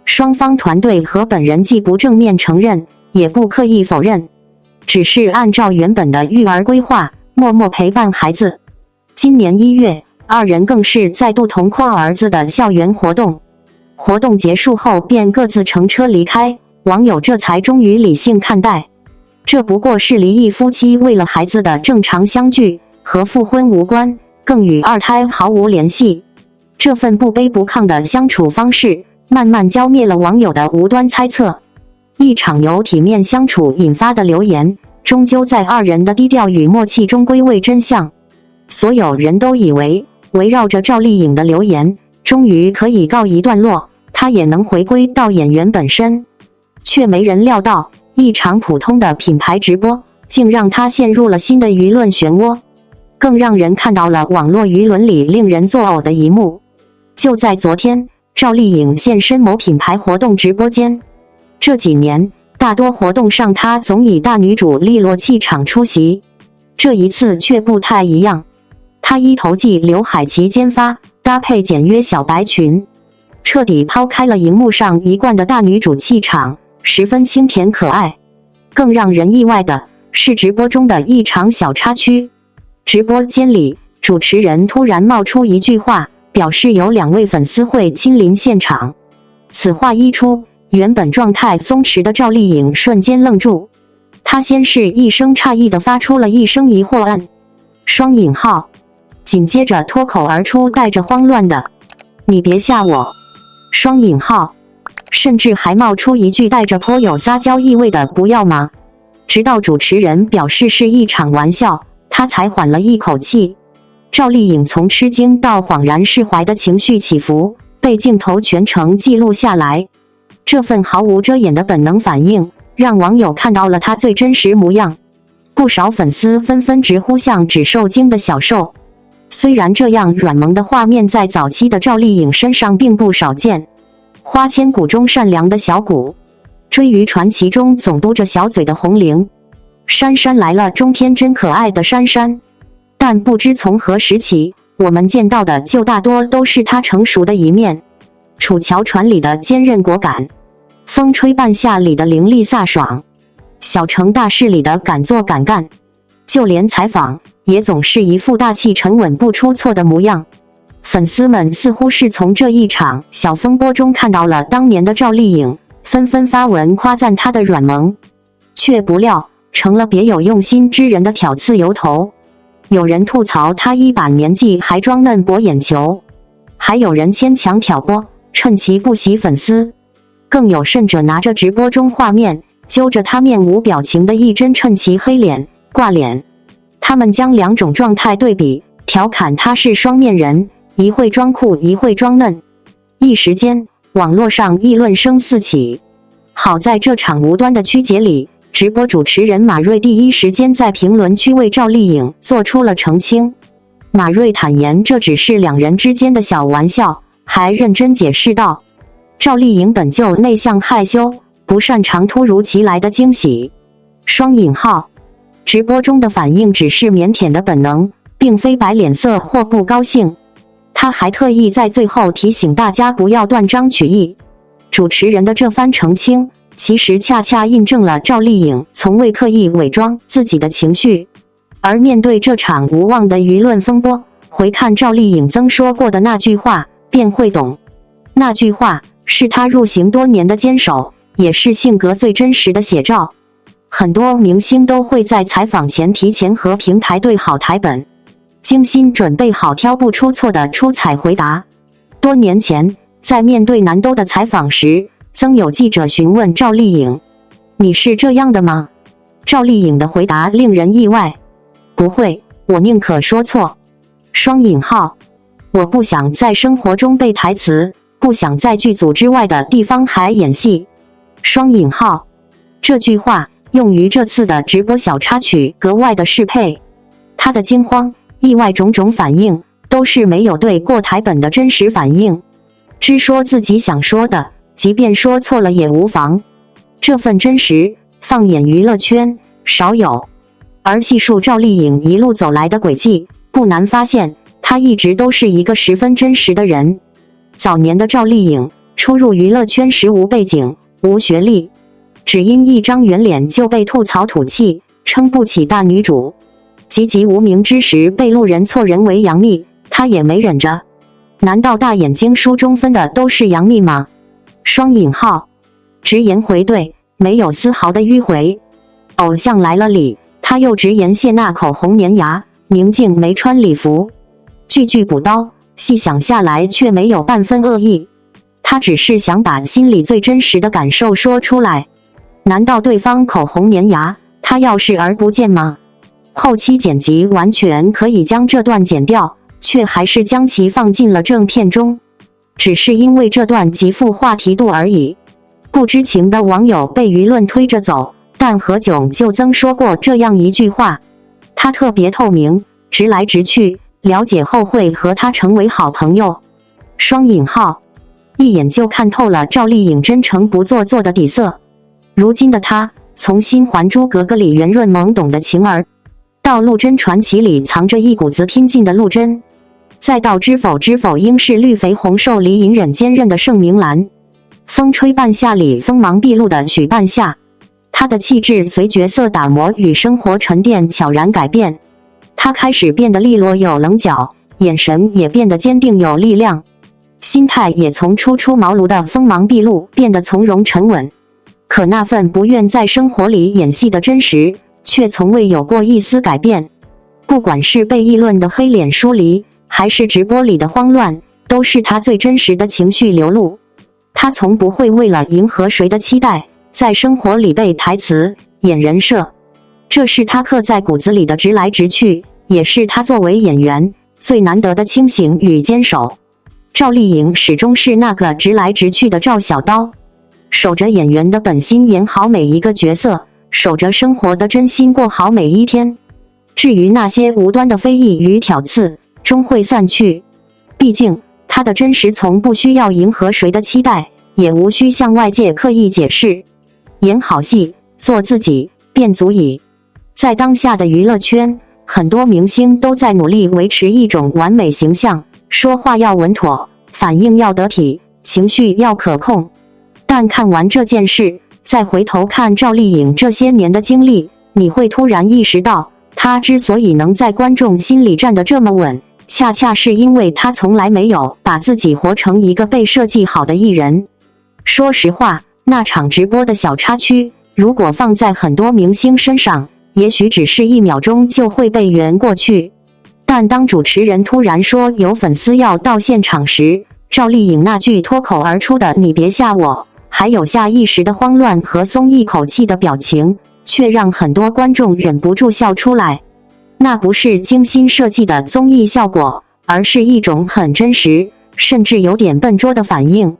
双方团队和本人既不正面承认，也不刻意否认，只是按照原本的育儿规划，默默陪伴孩子。今年1月，二人更是再度同框儿子的校园活动。活动结束后便各自乘车离开，网友这才终于理性看待，这不过是离异夫妻为了孩子的正常相聚，和复婚无关，更与二胎毫无联系。这份不卑不亢的相处方式，慢慢浇灭了网友的无端猜测。一场由体面相处引发的流言，终究在二人的低调与默契中归位真相。所有人都以为，围绕着赵丽颖的流言，终于可以告一段落，她也能回归到演员本身。却没人料到，一场普通的品牌直播，竟让她陷入了新的舆论漩涡。更让人看到了网络舆论里令人作呕的一幕。就在昨天，赵丽颖现身某品牌活动直播间。这几年，大多活动上她总以大女主利落气场出席，这一次却不太一样。她一头髻刘海齐肩发，搭配简约小白裙，彻底抛开了荧幕上一贯的大女主气场，十分清甜可爱。更让人意外的是直播中的一场小插曲。直播间里，主持人突然冒出一句话，表示有2位粉丝会亲临现场。此话一出，原本状态松弛的赵丽颖瞬间愣住，她先是一声诧异地发出了一声疑惑“双引号”，紧接着脱口而出带着慌乱的“你别吓我”，双引号，甚至还冒出一句带着颇有撒娇意味的“不要吗”。直到主持人表示是一场玩笑，他才缓了一口气。赵丽颖从吃惊到恍然释怀的情绪起伏，被镜头全程记录下来。这份毫无遮掩的本能反应，让网友看到了她最真实模样。不少粉丝纷纷直呼像只受惊的小受。虽然这样软萌的画面在早期的赵丽颖身上并不少见，花千骨中善良的小骨，追鱼传奇中总嘟着小嘴的红菱，姗姗来了中天真可爱的珊珊，但不知从何时起，我们见到的就大多都是她成熟的一面。楚乔传里的坚韧果敢，风吹半夏里的凌厉飒爽，小成大事里的敢做敢干，就连采访也总是一副大气沉稳不出错的模样。粉丝们似乎是从这一场小风波中看到了当年的赵丽颖，纷纷发文夸赞她的软萌，却不料成了别有用心之人的挑刺由头。有人吐槽她一把年纪还装嫩博眼球，还有人牵强挑拨，趁其不喜粉丝，更有甚者拿着直播中画面揪着她面无表情的一针趁其黑脸挂脸。他们将两种状态对比，调侃她是双面人，一会装酷一会装嫩。一时间网络上议论声四起。好在这场无端的曲解里，直播主持人马瑞第一时间在评论区为赵丽颖做出了澄清。马瑞坦言这只是两人之间的小玩笑，还认真解释道，赵丽颖本就内向害羞，不擅长突如其来的惊喜。双引号，直播中的反应只是腼腆的本能，并非摆脸色或不高兴。他还特意在最后提醒大家不要断章取义。主持人的这番澄清，其实恰恰印证了赵丽颖从未刻意伪装自己的情绪。而面对这场无望的舆论风波，回看赵丽颖曾说过的那句话，便会懂。那句话是她入行多年的坚守，也是性格最真实的写照。很多明星都会在采访前提前和平台对好台本，精心准备好挑不出错的出彩回答。多年前，在面对南兜的采访时，曾有记者询问赵丽颖：“你是这样的吗？”赵丽颖的回答令人意外：“不会，我宁可说错。”双引号，我不想在生活中背台词，不想在剧组之外的地方还演戏。双引号，这句话用于这次的直播小插曲格外的适配。他的惊慌、意外种种反应，都是没有对过台本的真实反应。只说自己想说的，即便说错了也无妨。这份真实，放眼娱乐圈，少有。而细数赵丽颖一路走来的轨迹，不难发现，她一直都是一个十分真实的人。早年的赵丽颖，初入娱乐圈时无背景、无学历，只因一张圆脸就被吐槽土气，撑不起大女主。籍籍无名之时被路人错认为杨幂，她也没忍着。难道大眼睛书中分的都是杨幂吗？双引号，直言回对，没有丝毫的迂回。偶像来了里，她又直言谢娜口红粘牙，宁静没穿礼服，句句补刀，细想下来却没有半分恶意。她只是想把心里最真实的感受说出来。难道对方口红粘牙，她要视而不见吗？后期剪辑完全可以将这段剪掉，却还是将其放进了正片中，只是因为这段极富话题度而已。不知情的网友被舆论推着走，但何炅就曾说过这样一句话：他特别透明，直来直去，了解后会和他成为好朋友。双引号，一眼就看透了赵丽颖真诚不做作的底色。如今的她，从新《还珠格格》里圆润懵懂的晴儿，到《陆贞传奇》里藏着一股子拼劲的陆贞，再到《知否知否应是绿肥红瘦》里隐忍坚韧的盛明兰，风吹半夏里锋芒毕露的许半夏。她的气质随角色打磨与生活沉淀悄然改变，她开始变得利落有棱角，眼神也变得坚定有力量，心态也从初出茅庐的锋芒毕露变得从容沉稳。可那份不愿在生活里演戏的真实，却从未有过一丝改变。不管是被议论的黑脸疏离，还是直播里的慌乱，都是她最真实的情绪流露。她从不会为了迎合谁的期待，在生活里背台词、演人设、这是他刻在骨子里的直来直去，也是他作为演员最难得的清醒与坚守。赵丽颖始终是那个直来直去的赵小刀，守着演员的本心演好每一个角色，守着生活的真心过好每一天。至于那些无端的非议与挑刺，终会散去。毕竟他的真实从不需要迎合谁的期待，也无需向外界刻意解释。演好戏，做自己，便足矣。在当下的娱乐圈，很多明星都在努力维持一种完美形象，说话要稳妥，反应要得体，情绪要可控。但看完这件事，再回头看赵丽颖这些年的经历，你会突然意识到，她之所以能在观众心里站得这么稳，恰恰是因为她从来没有把自己活成一个被设计好的艺人。说实话，那场直播的小插曲，如果放在很多明星身上，也许只是1秒钟就会被圆过去。但当主持人突然说有粉丝要到现场时，赵丽颖那句脱口而出的"你别吓我"，还有下意识的慌乱和松一口气的表情，却让很多观众忍不住笑出来。那不是精心设计的综艺效果，而是一种很真实，甚至有点笨拙的反应。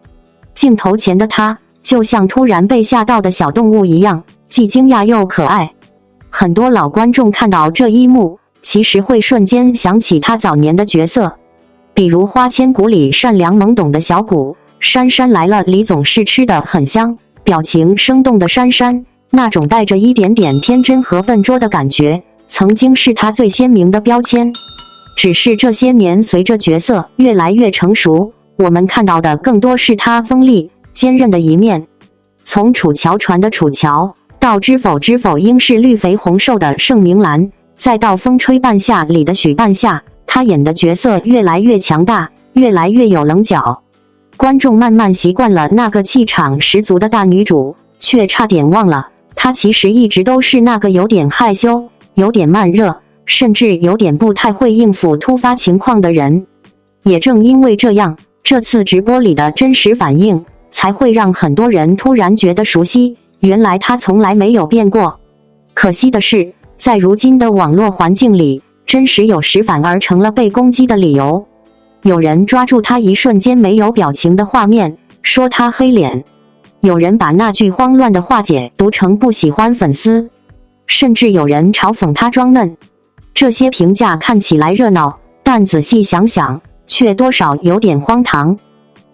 镜头前的她，就像突然被吓到的小动物一样，既惊讶又可爱。很多老观众看到这一幕，其实会瞬间想起她早年的角色，比如《花千骨》里善良懵懂的小谷，姗姗来了里总是吃得很香，表情生动的珊珊，那种带着一点点天真和笨拙的感觉，曾经是她最鲜明的标签。只是这些年随着角色越来越成熟，我们看到的更多是她锋利坚韧的一面。从楚乔传的楚乔，到知否知否应是绿肥红瘦的盛明兰，再到风吹半夏里的许半夏，她演的角色越来越强大，越来越有棱角。观众慢慢习惯了那个气场十足的大女主，却差点忘了，她其实一直都是那个有点害羞，有点慢热，甚至有点不太会应付突发情况的人。也正因为这样，这次直播里的真实反应，才会让很多人突然觉得熟悉，原来她从来没有变过。可惜的是，在如今的网络环境里，真实有时反而成了被攻击的理由。有人抓住她一瞬间没有表情的画面，说她黑脸；有人把那句慌乱的话解读成不喜欢粉丝，甚至有人嘲讽她装嫩。这些评价看起来热闹，但仔细想想，却多少有点荒唐。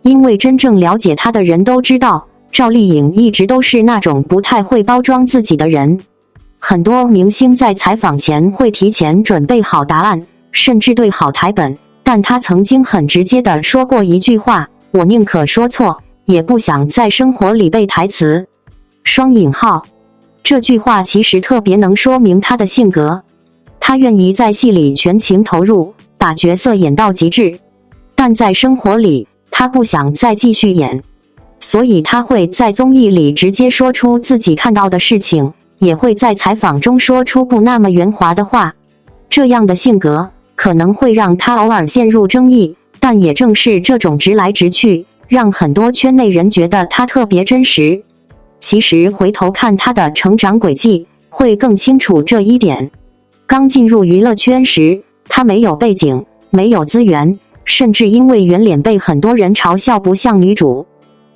因为真正了解她的人都知道，赵丽颖一直都是那种不太会包装自己的人。很多明星在采访前会提前准备好答案，甚至对好台本，但她曾经很直接地说过一句话：我宁可说错，也不想在生活里背台词。双引号。这句话其实特别能说明她的性格。她愿意在戏里全情投入，把角色演到极致，但在生活里，她不想再继续演，所以她会在综艺里直接说出自己看到的事情，也会在采访中说出不那么圆滑的话。这样的性格可能会让她偶尔陷入争议，但也正是这种直来直去，让很多圈内人觉得她特别真实。其实回头看她的成长轨迹，会更清楚这一点。刚进入娱乐圈时，她没有背景，没有资源，甚至因为圆脸被很多人嘲笑不像女主。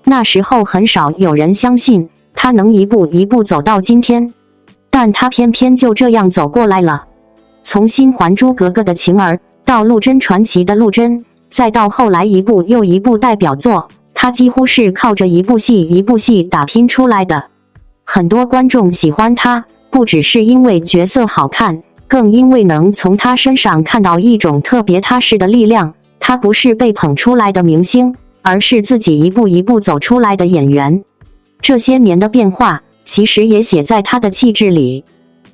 那时候很少有人相信她能一步一步走到今天，但她偏偏就这样走过来了。从新《还珠格格》的晴儿，到陆贞传奇的陆贞，再到后来一部又一部代表作，她几乎是靠着一部戏一部戏打拼出来的。很多观众喜欢她，不只是因为角色好看，更因为能从她身上看到一种特别踏实的力量。她不是被捧出来的明星，而是自己一步一步走出来的演员。这些年的变化，其实也写在她的气质里。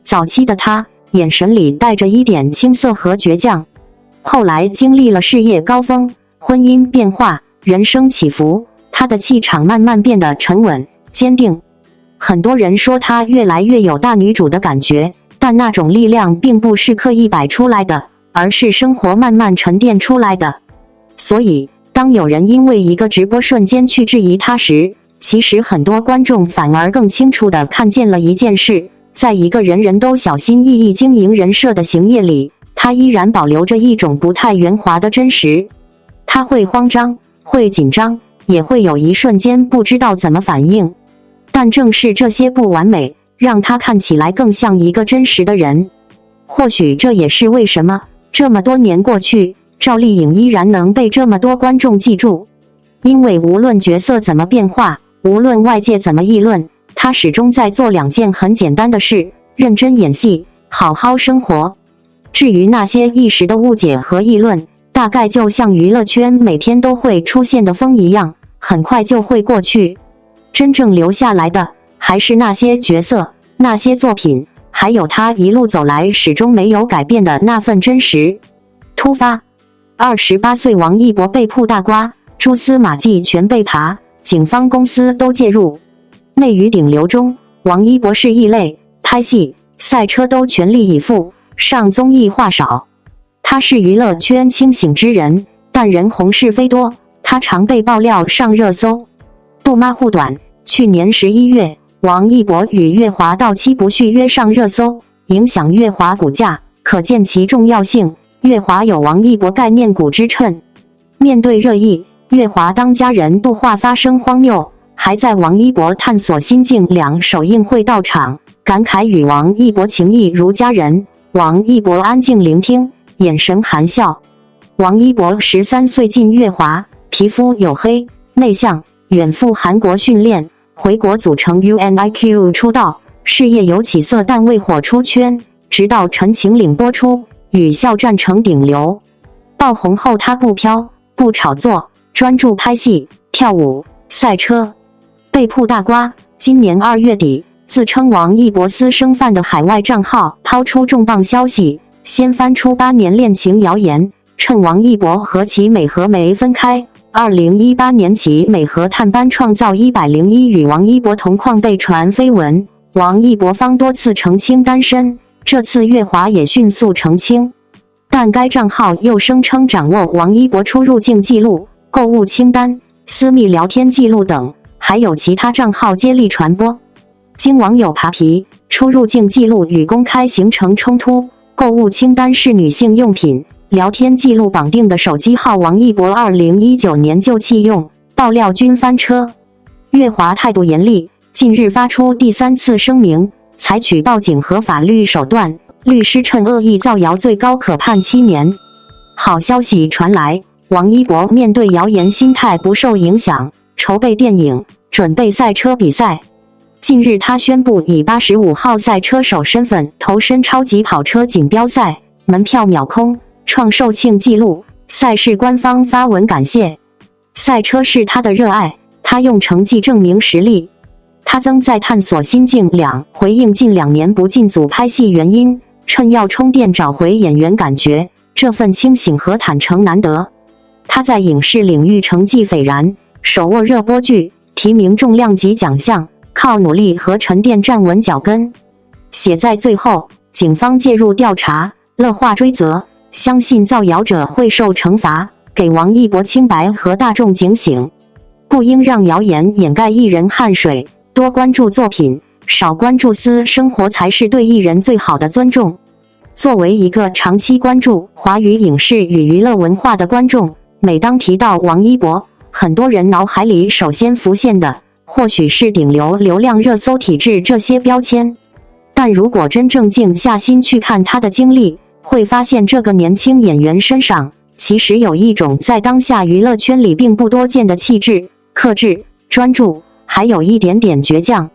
早期的她，眼神里带着一点青涩和倔强，后来经历了事业高峰、婚姻变化、人生起伏，她的气场慢慢变得沉稳、坚定。很多人说她越来越有大女主的感觉，但那种力量并不是刻意摆出来的，而是生活慢慢沉淀出来的。所以，当有人因为一个直播瞬间去质疑她时，其实很多观众反而更清楚地看见了一件事：在一个人人都小心翼翼经营人设的行业里，他依然保留着一种不太圆滑的真实。他会慌张，会紧张，也会有一瞬间不知道怎么反应。但正是这些不完美，让他看起来更像一个真实的人。或许这也是为什么这么多年过去，赵丽颖依然能被这么多观众记住。因为无论角色怎么变化，无论外界怎么议论，她始终在做两件很简单的事：认真演戏，好好生活。至于那些一时的误解和议论，大概就像娱乐圈每天都会出现的风一样，很快就会过去。真正留下来的，还是那些角色，那些作品，还有她一路走来始终没有改变的那份真实。突发，28岁王一博被曝大瓜，蛛丝马迹全被扒，警方公司都介入。内娱顶流中，王一博是异类，拍戏、赛车都全力以赴，上综艺话少。他是娱乐圈清醒之人，但人红是非多，他常被爆料上热搜。杜妈护短，去年11月，王一博与乐华到期不续约上热搜，影响乐华股价，可见其重要性。乐华有王一博概念股支撑。面对热议，乐华当家人杜华发声荒谬，还在王一博探索心境2首映会到场，感慨与王一博情谊如家人。王一博安静聆听，眼神含笑。王一博13岁进乐华，皮肤黝黑，内向，远赴韩国训练，回国组成 UNIQ 出道，事业有起色但未火出圈，直到《陈情令》播出，与校战成顶流。爆红后他不飘不炒作，专注拍戏、跳舞、赛车。被曝大瓜，今年2月底，自称王一博私生饭的海外账号抛出重磅消息，先翻出8年恋情谣言，称王一博和其美和没分开。2018年起，美和探班创造101与王一博同框被传绯闻，王一博方多次澄清单身，这次乐华也迅速澄清。但该账号又声称掌握王一博出入境记录、购物清单、私密聊天记录等，还有其他账号接力传播。经网友扒皮，出入境记录与公开形成冲突，购物清单是女性用品，聊天记录绑定的手机号王一博2019年就弃用，爆料均翻车。乐华态度严厉，近日发出第3次声明，采取报警和法律手段，律师称恶意造谣最高可判7年。好消息传来，王一博面对谣言心态不受影响，筹备电影，准备赛车比赛。近日他宣布以85号赛车手身份投身超级跑车锦标赛，门票秒空，创售罄纪录。赛事官方发文感谢。赛车是他的热爱，他用成绩证明实力。他曾在探索心境2回应近2年不进组拍戏原因，趁要充电找回演员感觉，这份清醒和坦诚难得。他在影视领域成绩斐然，手握热播剧、提名重量级奖项，靠努力和沉淀站稳脚跟。写在最后，警方介入调查，乐化追责，相信造谣者会受惩罚，给王一博清白和大众警醒。不应让谣言掩盖艺人汗水，多关注作品，少关注私生活才是对艺人最好的尊重。作为一个长期关注华语影视与娱乐文化的观众，每当提到王一博，很多人脑海里首先浮现的或许是顶流、流量、热搜体制这些标签。但如果真正静下心去看他的经历，会发现这个年轻演员身上其实有一种在当下娱乐圈里并不多见的气质，克制、专注，还有一点点倔强。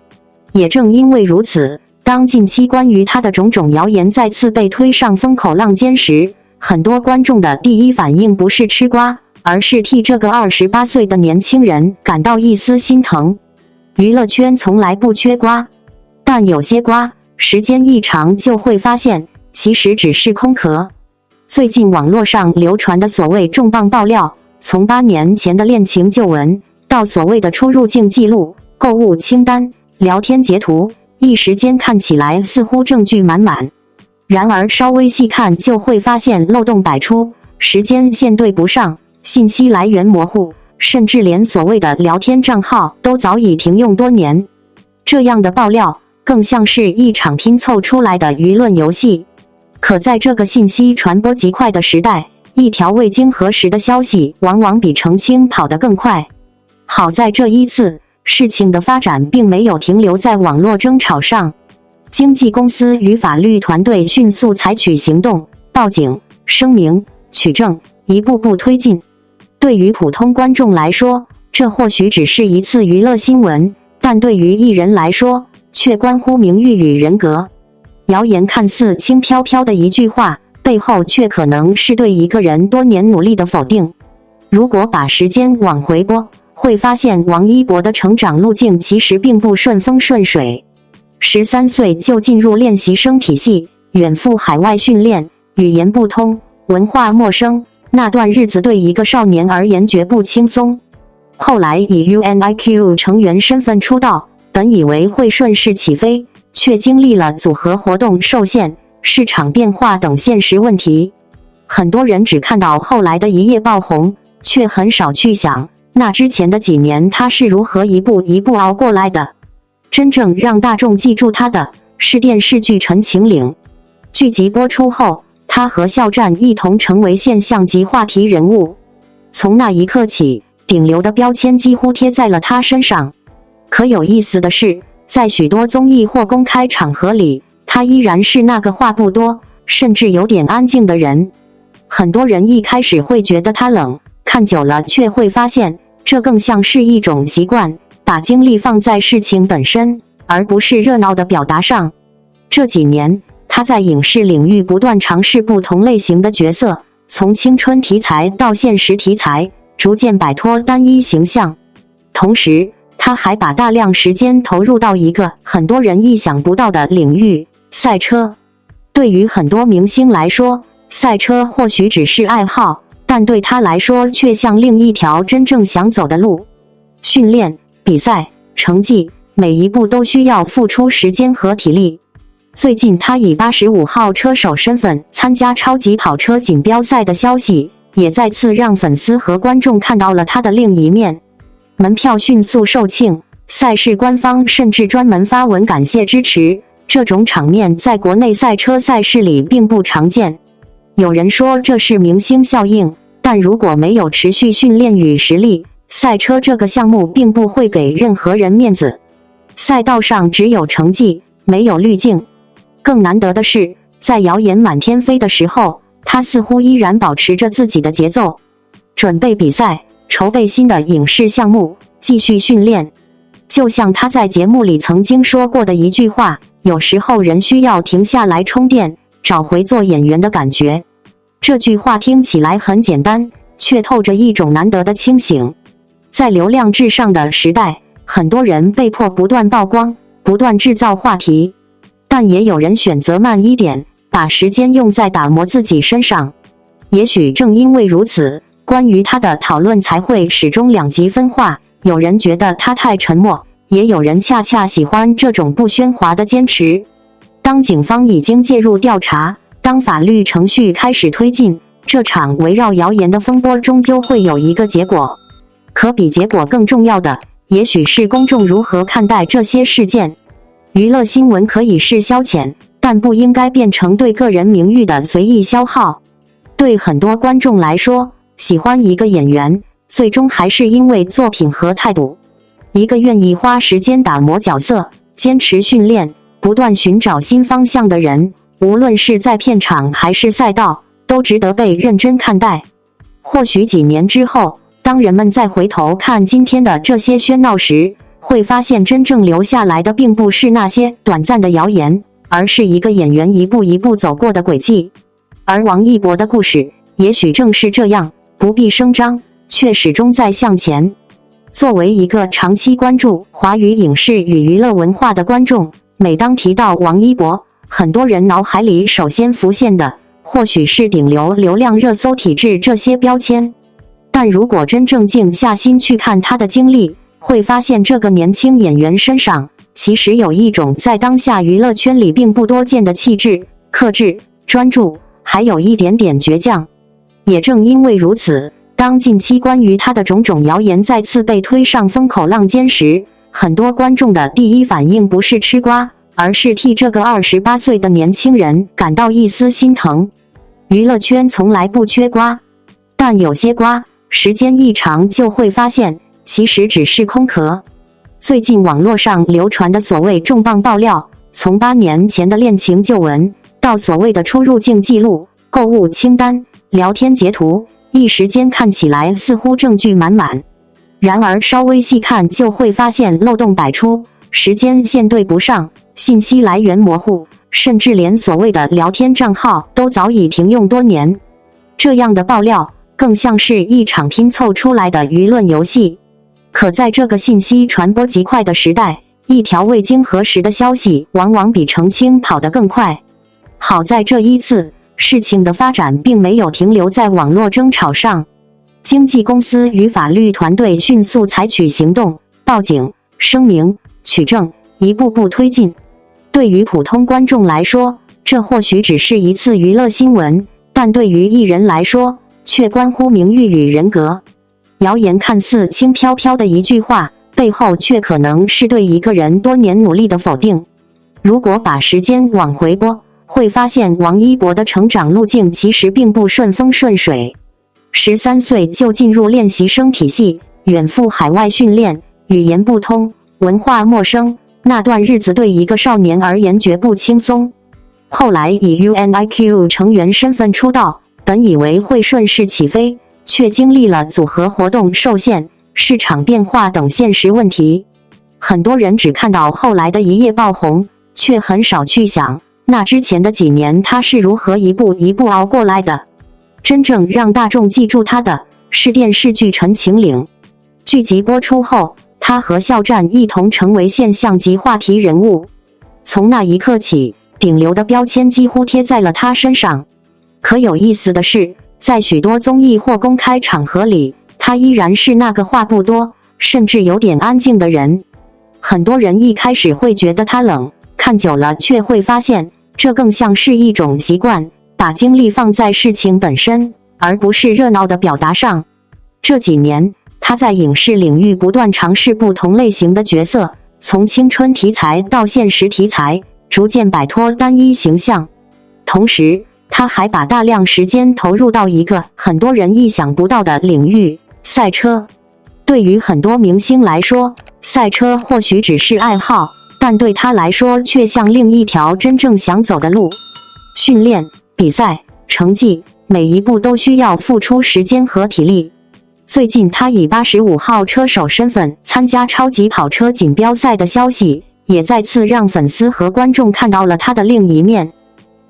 也正因为如此，当近期关于他的种种谣言再次被推上风口浪尖时，很多观众的第一反应不是吃瓜，而是替这个28岁的年轻人感到一丝心疼。娱乐圈从来不缺瓜，但有些瓜，时间一长就会发现，其实只是空壳。最近网络上流传的所谓重磅爆料，从8年前的恋情旧闻，到所谓的出入境记录、购物清单、聊天截图，一时间看起来似乎证据满满。然而稍微细看就会发现漏洞百出，时间线对不上，信息来源模糊，甚至连所谓的聊天账号都早已停用多年。这样的爆料更像是一场拼凑出来的舆论游戏。可在这个信息传播极快的时代，一条未经核实的消息往往比澄清跑得更快。好在这一次，事情的发展并没有停留在网络争吵上，经纪公司与法律团队迅速采取行动，报警、声明、取证，一步步推进。对于普通观众来说，这或许只是一次娱乐新闻，但对于艺人来说，却关乎名誉与人格。谣言看似轻飘飘的一句话，背后却可能是对一个人多年努力的否定。如果把时间往回拨，会发现王一博的成长路径其实并不顺风顺水。13岁就进入练习生体系，远赴海外训练，语言不通，文化陌生，那段日子对一个少年而言绝不轻松。后来以 UNIQ 成员身份出道，本以为会顺势起飞，却经历了组合活动受限、市场变化等现实问题。很多人只看到后来的一夜爆红，却很少去想，那之前的几年他是如何一步一步熬过来的。真正让大众记住他的，是电视剧《陈情岭》。剧集播出后，他和肖战一同成为现象级话题人物。从那一刻起，顶流的标签几乎贴在了他身上。可有意思的是，在许多综艺或公开场合里，他依然是那个话不多，甚至有点安静的人。很多人一开始会觉得他冷，看久了却会发现，这更像是一种习惯，把精力放在事情本身，而不是热闹的表达上。这几年，他在影视领域不断尝试不同类型的角色，从青春题材到现实题材，逐渐摆脱单一形象。同时，他还把大量时间投入到一个很多人意想不到的领域——赛车。对于很多明星来说，赛车或许只是爱好，但对他来说却像另一条真正想走的路。训练、比赛、成绩，每一步都需要付出时间和体力。最近他以85号车手身份参加超级跑车锦标赛的消息，也再次让粉丝和观众看到了他的另一面。门票迅速售罄，赛事官方甚至专门发文感谢支持，这种场面在国内赛车赛事里并不常见。有人说这是明星效应，但如果没有持续训练与实力，赛车这个项目并不会给任何人面子。赛道上只有成绩，没有滤镜。更难得的是，在谣言满天飞的时候，他似乎依然保持着自己的节奏，准备比赛，筹备新的影视项目，继续训练。就像他在节目里曾经说过的一句话，有时候人需要停下来充电，找回做演员的感觉。这句话听起来很简单，却透着一种难得的清醒。在流量至上的时代，很多人被迫不断曝光，不断制造话题，但也有人选择慢一点，把时间用在打磨自己身上。也许正因为如此，关于他的讨论才会始终两极分化，有人觉得他太沉默，也有人恰恰喜欢这种不喧哗的坚持。当警方已经介入调查，当法律程序开始推进，这场围绕谣言的风波终究会有一个结果。可比结果更重要的，也许是公众如何看待这些事件。娱乐新闻可以是消遣，但不应该变成对个人名誉的随意消耗。对很多观众来说，喜欢一个演员，最终还是因为作品和态度。一个愿意花时间打磨角色，坚持训练，不断寻找新方向的人，无论是在片场还是赛道，都值得被认真看待。或许几年之后，当人们再回头看今天的这些喧闹时，会发现真正留下来的并不是那些短暂的谣言，而是一个演员一步一步走过的轨迹。而王一博的故事，也许正是这样，不必声张，却始终在向前。作为一个长期关注华语影视与娱乐文化的观众，每当提到王一博，很多人脑海里首先浮现的，或许是顶流、流量、热搜体制这些标签。但如果真正静下心去看他的经历，会发现这个年轻演员身上，其实有一种在当下娱乐圈里并不多见的气质，克制、专注，还有一点点倔强。也正因为如此，当近期关于他的种种谣言再次被推上风口浪尖时，很多观众的第一反应不是吃瓜，而是替这个28岁的年轻人感到一丝心疼。娱乐圈从来不缺瓜，但有些瓜，时间一长就会发现，其实只是空壳。最近网络上流传的所谓重磅爆料，从8年前的恋情旧闻，到所谓的出入境记录、购物清单、聊天截图，一时间看起来似乎证据满满。然而稍微细看就会发现漏洞百出，时间线对不上，信息来源模糊，甚至连所谓的聊天账号都早已停用多年。这样的爆料更像是一场拼凑出来的舆论游戏。可在这个信息传播极快的时代，一条未经核实的消息往往比澄清跑得更快。好在这一次，事情的发展并没有停留在网络争吵上，经纪公司与法律团队迅速采取行动，报警、声明、取证，一步步推进。对于普通观众来说，这或许只是一次娱乐新闻，但对于艺人来说，却关乎名誉与人格。谣言看似轻飘飘的一句话，背后却可能是对一个人多年努力的否定。如果把时间往回拨，会发现王一博的成长路径其实并不顺风顺水。13岁就进入练习生体系，远赴海外训练，语言不通，文化陌生，那段日子对一个少年而言绝不轻松。后来以 UNIQ 成员身份出道，本以为会顺势起飞，却经历了组合活动受限、市场变化等现实问题。很多人只看到后来的一夜爆红，却很少去想，那之前的几年他是如何一步一步熬过来的。真正让大众记住他的，是电视剧《陈情令》。剧集播出后，他和肖战一同成为现象级话题人物。从那一刻起，顶流的标签几乎贴在了他身上。可有意思的是，在许多综艺或公开场合里，他依然是那个话不多，甚至有点安静的人。很多人一开始会觉得他冷，看久了却会发现，这更像是一种习惯，把精力放在事情本身，而不是热闹的表达上。这几年，他在影视领域不断尝试不同类型的角色，从青春题材到现实题材，逐渐摆脱单一形象。同时，他还把大量时间投入到一个很多人意想不到的领域——赛车。对于很多明星来说，赛车或许只是爱好，但对他来说却像另一条真正想走的路。训练、比赛、成绩，每一步都需要付出时间和体力。最近他以85号车手身份参加超级跑车锦标赛的消息，也再次让粉丝和观众看到了他的另一面。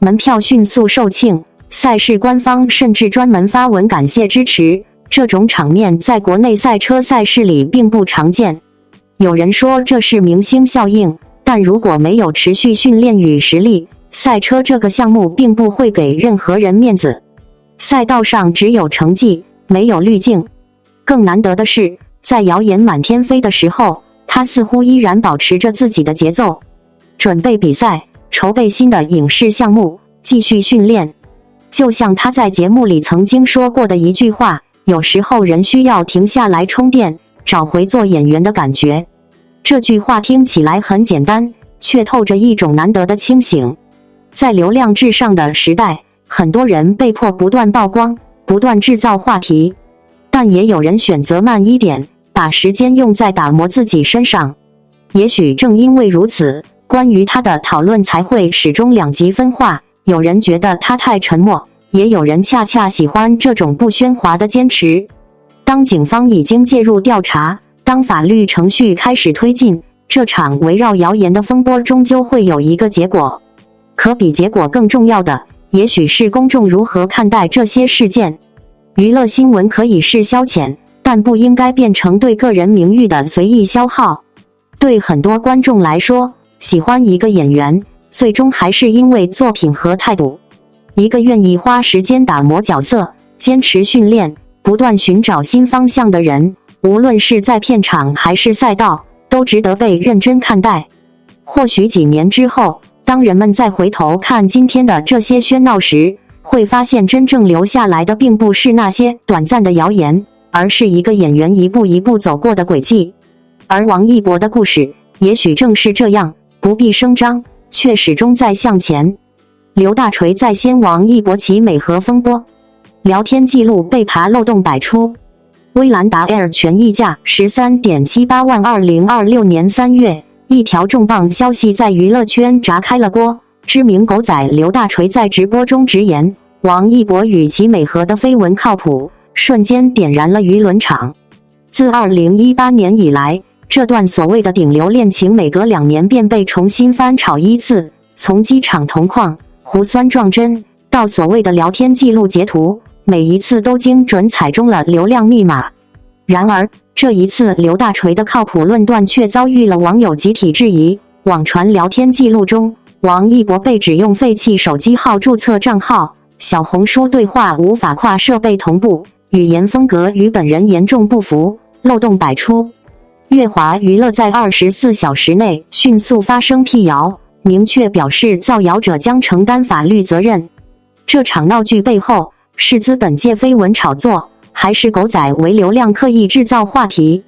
门票迅速售罄，赛事官方甚至专门发文感谢支持，这种场面在国内赛车赛事里并不常见。有人说这是明星效应，但如果没有持续训练与实力，赛车这个项目并不会给任何人面子。赛道上只有成绩，没有滤镜。更难得的是，在谣言满天飞的时候，他似乎依然保持着自己的节奏，准备比赛，筹备新的影视项目，继续训练。就像他在节目里曾经说过的一句话，有时候人需要停下来充电，找回做演员的感觉。这句话听起来很简单，却透着一种难得的清醒。在流量至上的时代，很多人被迫不断曝光，不断制造话题，但也有人选择慢一点，把时间用在打磨自己身上。也许正因为如此，关于他的讨论才会始终两极分化，有人觉得他太沉默，也有人恰恰喜欢这种不喧哗的坚持。当警方已经介入调查，当法律程序开始推进，这场围绕谣言的风波终究会有一个结果。可比结果更重要的，也许是公众如何看待这些事件。娱乐新闻可以是消遣，但不应该变成对个人名誉的随意消耗。对很多观众来说，喜欢一个演员，最终还是因为作品和态度。一个愿意花时间打磨角色，坚持训练，不断寻找新方向的人，无论是在片场还是赛道，都值得被认真看待。或许几年之后，当人们再回头看今天的这些喧闹时，会发现真正留下来的并不是那些短暂的谣言，而是一个演员一步一步走过的轨迹。而王一博的故事，也许正是这样，不必声张，却始终在向前。刘大锤在先王一博其美和风波，聊天记录被扒漏洞百出。威兰达 Air 权益价 13.78万。2026年3月，一条重磅消息在娱乐圈炸开了锅。知名狗仔刘大锤在直播中直言，王一博与其美和的绯闻靠谱，瞬间点燃了舆论场。自2018年以来，这段所谓的顶流恋情每隔2年便被重新翻炒一次，从机场同框、猢狲撞针到所谓的聊天记录截图，每一次都精准踩中了流量密码。然而，这一次刘大锤的靠谱论断却遭遇了网友集体质疑。网传聊天记录中，王一博被指用废弃手机号注册账号，小红书对话无法跨设备同步，语言风格与本人严重不符，漏洞百出。乐华娱乐在24小时内迅速发声辟谣，明确表示造谣者将承担法律责任。这场闹剧背后，是资本界绯闻炒作，还是狗仔为流量刻意制造话题？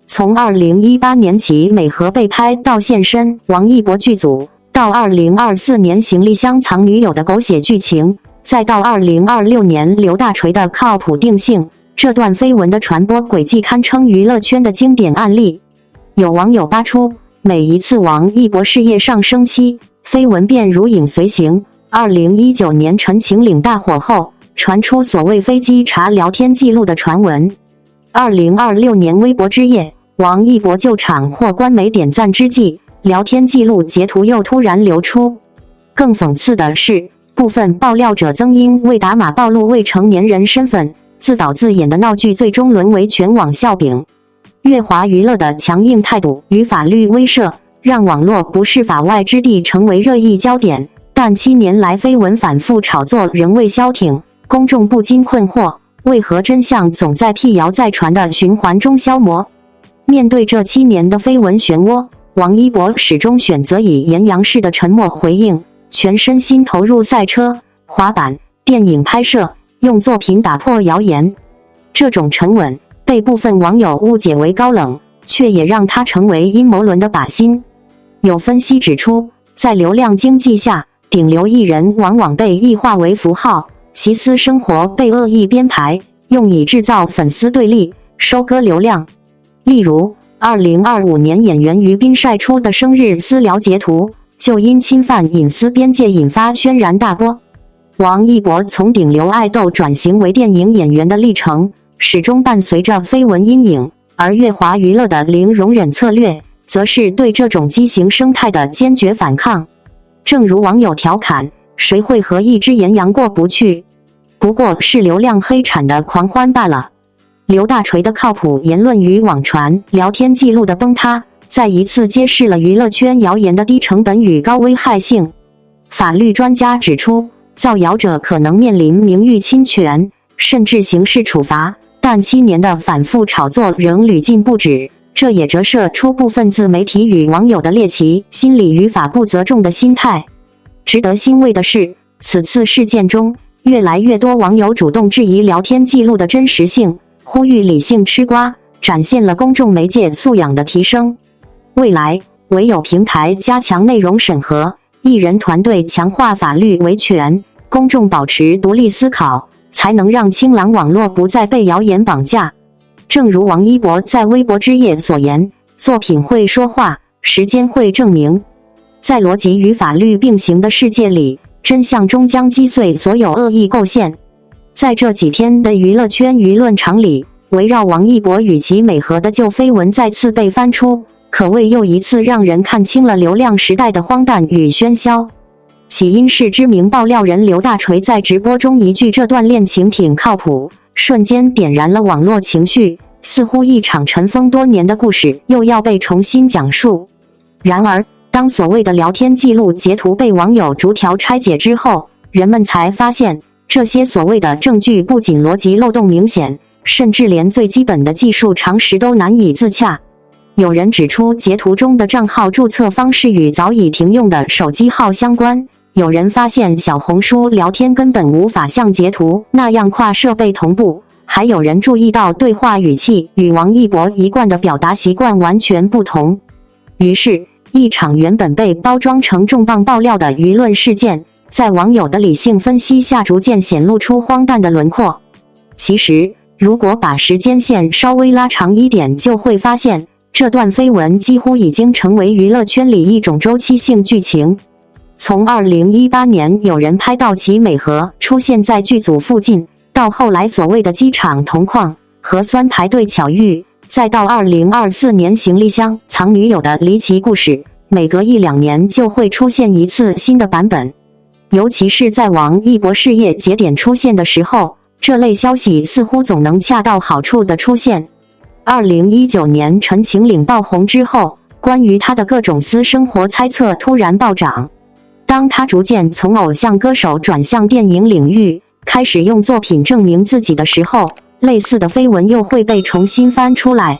从2018年起美和被拍到现身王一博剧组，到2024年行李箱藏女友的狗血剧情，再到2026年刘大锤的靠谱定性，这段绯闻的传播轨迹堪称娱乐圈的经典案例。有网友扒出，每一次王一博事业上升期，绯闻便如影随形。2019年陈情岭大火后，传出所谓飞机查聊天记录的传闻。2026年微博之夜，王一博救场获官媒点赞之际，聊天记录截图又突然流出。更讽刺的是，部分爆料者曾因未打码暴露未成年人身份，自导自演的闹剧最终沦为全网笑柄。乐华娱乐的强硬态度与法律威慑，让网络不是法外之地成为热议焦点。但7年来绯闻反复炒作仍未消停，公众不禁困惑，为何真相总在辟谣再传的循环中消磨？面对这7年的绯闻漩涡，王一博始终选择以岩羊式的沉默回应，全身心投入赛车、滑板、电影拍摄，用作品打破谣言。这种沉稳被部分网友误解为高冷，却也让他成为阴谋论的靶心。有分析指出，在流量经济下，顶流艺人往往被异化为符号，其私生活被恶意编排，用以制造粉丝对立，收割流量。例如，2025年演员于斌晒出的生日私聊截图，就因侵犯隐私边界引发轩然大波。王一博从顶流爱豆转型为电影演员的历程，始终伴随着绯闻阴影，而乐华娱乐的零容忍策略，则是对这种畸形生态的坚决反抗。正如网友调侃，谁会和一只岩羊过不去？不过是流量黑产的狂欢罢了。刘大锤的靠谱言论与网传聊天记录的崩塌，再一次揭示了娱乐圈谣言的低成本与高危害性。法律专家指出，造谣者可能面临名誉侵权，甚至刑事处罚，但7年的反复炒作仍屡禁不止。这也折射出部分自媒体与网友的猎奇心理与法不责众的心态。值得欣慰的是，此次事件中，越来越多网友主动质疑聊天记录的真实性，呼吁理性吃瓜，展现了公众媒介素养的提升。未来，唯有平台加强内容审核，艺人团队强化法律维权，公众保持独立思考，才能让清朗网络不再被谣言绑架。正如王一博在微博之夜所言，作品会说话，时间会证明。在逻辑与法律并行的世界里，真相终将击碎所有恶意构陷。在这几天的娱乐圈舆论场里，围绕王一博与其美和的旧绯闻再次被翻出，可谓又一次让人看清了流量时代的荒诞与喧嚣。起因是知名爆料人刘大锤在直播中一句“这段恋情挺靠谱”，瞬间点燃了网络情绪，似乎一场尘封多年的故事又要被重新讲述。然而，当所谓的聊天记录截图被网友逐条拆解之后，人们才发现，这些所谓的证据不仅逻辑漏洞明显，甚至连最基本的技术常识都难以自洽。有人指出，截图中的账号注册方式与早已停用的手机号相关。有人发现小红书聊天根本无法像截图那样跨设备同步，还有人注意到对话语气与王一博一贯的表达习惯完全不同。于是，一场原本被包装成重磅爆料的舆论事件，在网友的理性分析下逐渐显露出荒诞的轮廓。其实，如果把时间线稍微拉长一点，就会发现这段绯闻几乎已经成为娱乐圈里一种周期性剧情。从2018年有人拍到其美和出现在剧组附近，到后来所谓的机场同框、核酸排队巧遇，再到2024年行李箱藏女友的离奇故事，每隔1-2年就会出现一次新的版本。尤其是在王一博事业节点出现的时候，这类消息似乎总能恰到好处的出现。2019年陈情令爆红之后，关于他的各种私生活猜测突然暴涨。当他逐渐从偶像歌手转向电影领域，开始用作品证明自己的时候，类似的绯闻又会被重新翻出来。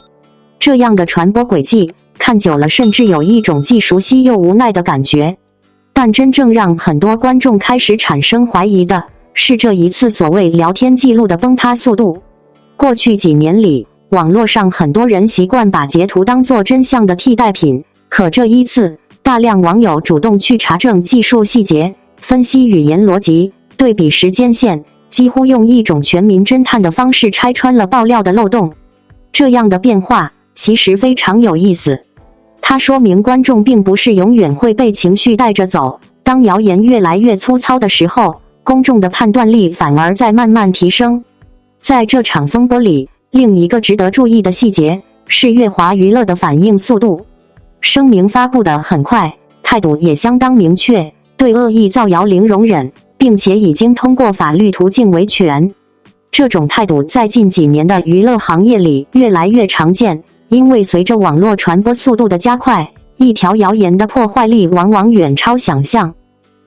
这样的传播轨迹，看久了甚至有一种既熟悉又无奈的感觉。但真正让很多观众开始产生怀疑的，是这一次所谓聊天记录的崩塌速度。过去几年里，网络上很多人习惯把截图当作真相的替代品，可这一次，大量网友主动去查证技术细节，分析语言逻辑，对比时间线，几乎用一种全民侦探的方式拆穿了爆料的漏洞。这样的变化其实非常有意思，它说明观众并不是永远会被情绪带着走，当谣言越来越粗糙的时候，公众的判断力反而在慢慢提升。在这场风波里，另一个值得注意的细节是乐华娱乐的反应速度。声明发布得很快，态度也相当明确，对恶意造谣零容忍，并且已经通过法律途径维权。这种态度在近几年的娱乐行业里越来越常见，因为随着网络传播速度的加快，一条谣言的破坏力往往远超想象。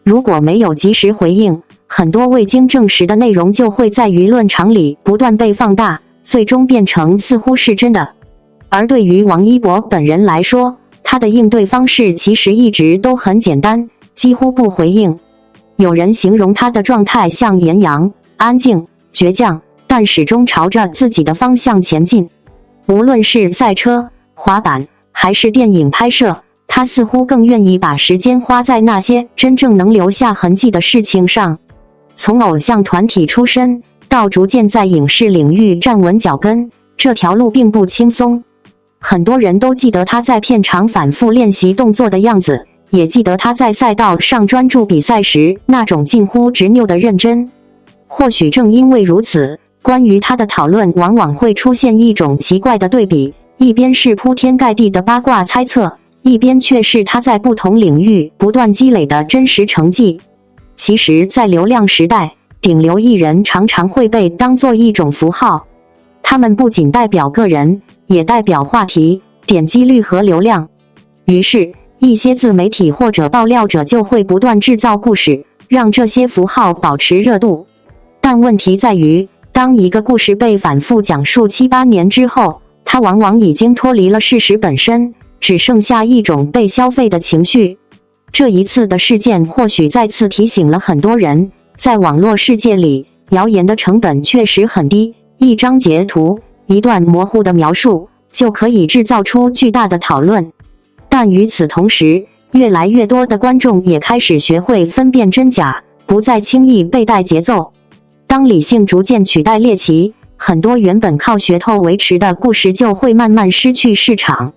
如果没有及时回应，很多未经证实的内容就会在舆论场里不断被放大，最终变成似乎是真的。而对于王一博本人来说，他的应对方式其实一直都很简单，几乎不回应。有人形容他的状态像岩羊，安静、倔强，但始终朝着自己的方向前进。无论是赛车、滑板，还是电影拍摄，他似乎更愿意把时间花在那些真正能留下痕迹的事情上。从偶像团体出身，到逐渐在影视领域站稳脚跟，这条路并不轻松。很多人都记得他在片场反复练习动作的样子，也记得他在赛道上专注比赛时那种近乎执拗的认真。或许正因为如此，关于他的讨论往往会出现一种奇怪的对比，一边是铺天盖地的八卦猜测，一边却是他在不同领域不断积累的真实成绩。其实，在流量时代，顶流艺人常常会被当作一种符号，他们不仅代表个人，也代表话题、点击率和流量。于是，一些自媒体或者爆料者就会不断制造故事，让这些符号保持热度。但问题在于，当一个故事被反复讲述7-8年之后，它往往已经脱离了事实本身，只剩下一种被消费的情绪。这一次的事件或许再次提醒了很多人，在网络世界里，谣言的成本确实很低，一张截图，一段模糊的描述，就可以制造出巨大的讨论。但与此同时，越来越多的观众也开始学会分辨真假，不再轻易被带节奏。当理性逐渐取代猎奇，很多原本靠噱头维持的故事就会慢慢失去市场。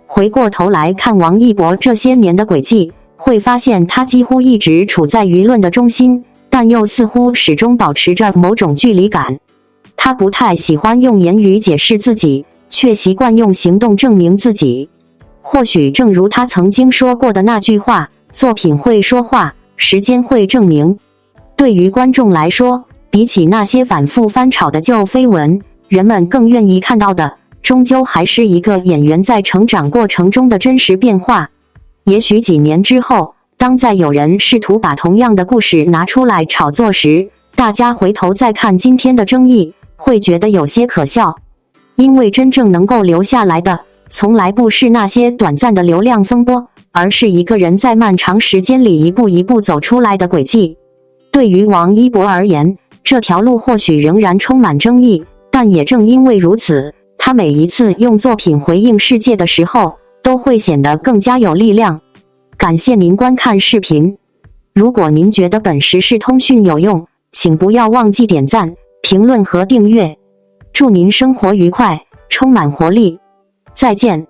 回过头来看王一博这些年的轨迹，会发现他几乎一直处在舆论的中心，但又似乎始终保持着某种距离感。他不太喜欢用言语解释自己，却习惯用行动证明自己。或许正如他曾经说过的那句话，作品会说话，时间会证明。对于观众来说，比起那些反复翻炒的旧绯闻，人们更愿意看到的，终究还是一个演员在成长过程中的真实变化。也许几年之后，当再有人试图把同样的故事拿出来炒作时，大家回头再看今天的争议，会觉得有些可笑。因为真正能够留下来的，从来不是那些短暂的流量风波，而是一个人在漫长时间里一步一步走出来的轨迹。对于王一博而言，这条路或许仍然充满争议，但也正因为如此，他每一次用作品回应世界的时候，都会显得更加有力量。感谢您观看视频。如果您觉得本时事通讯有用，请不要忘记点赞、评论和订阅。祝您生活愉快，充满活力。再见。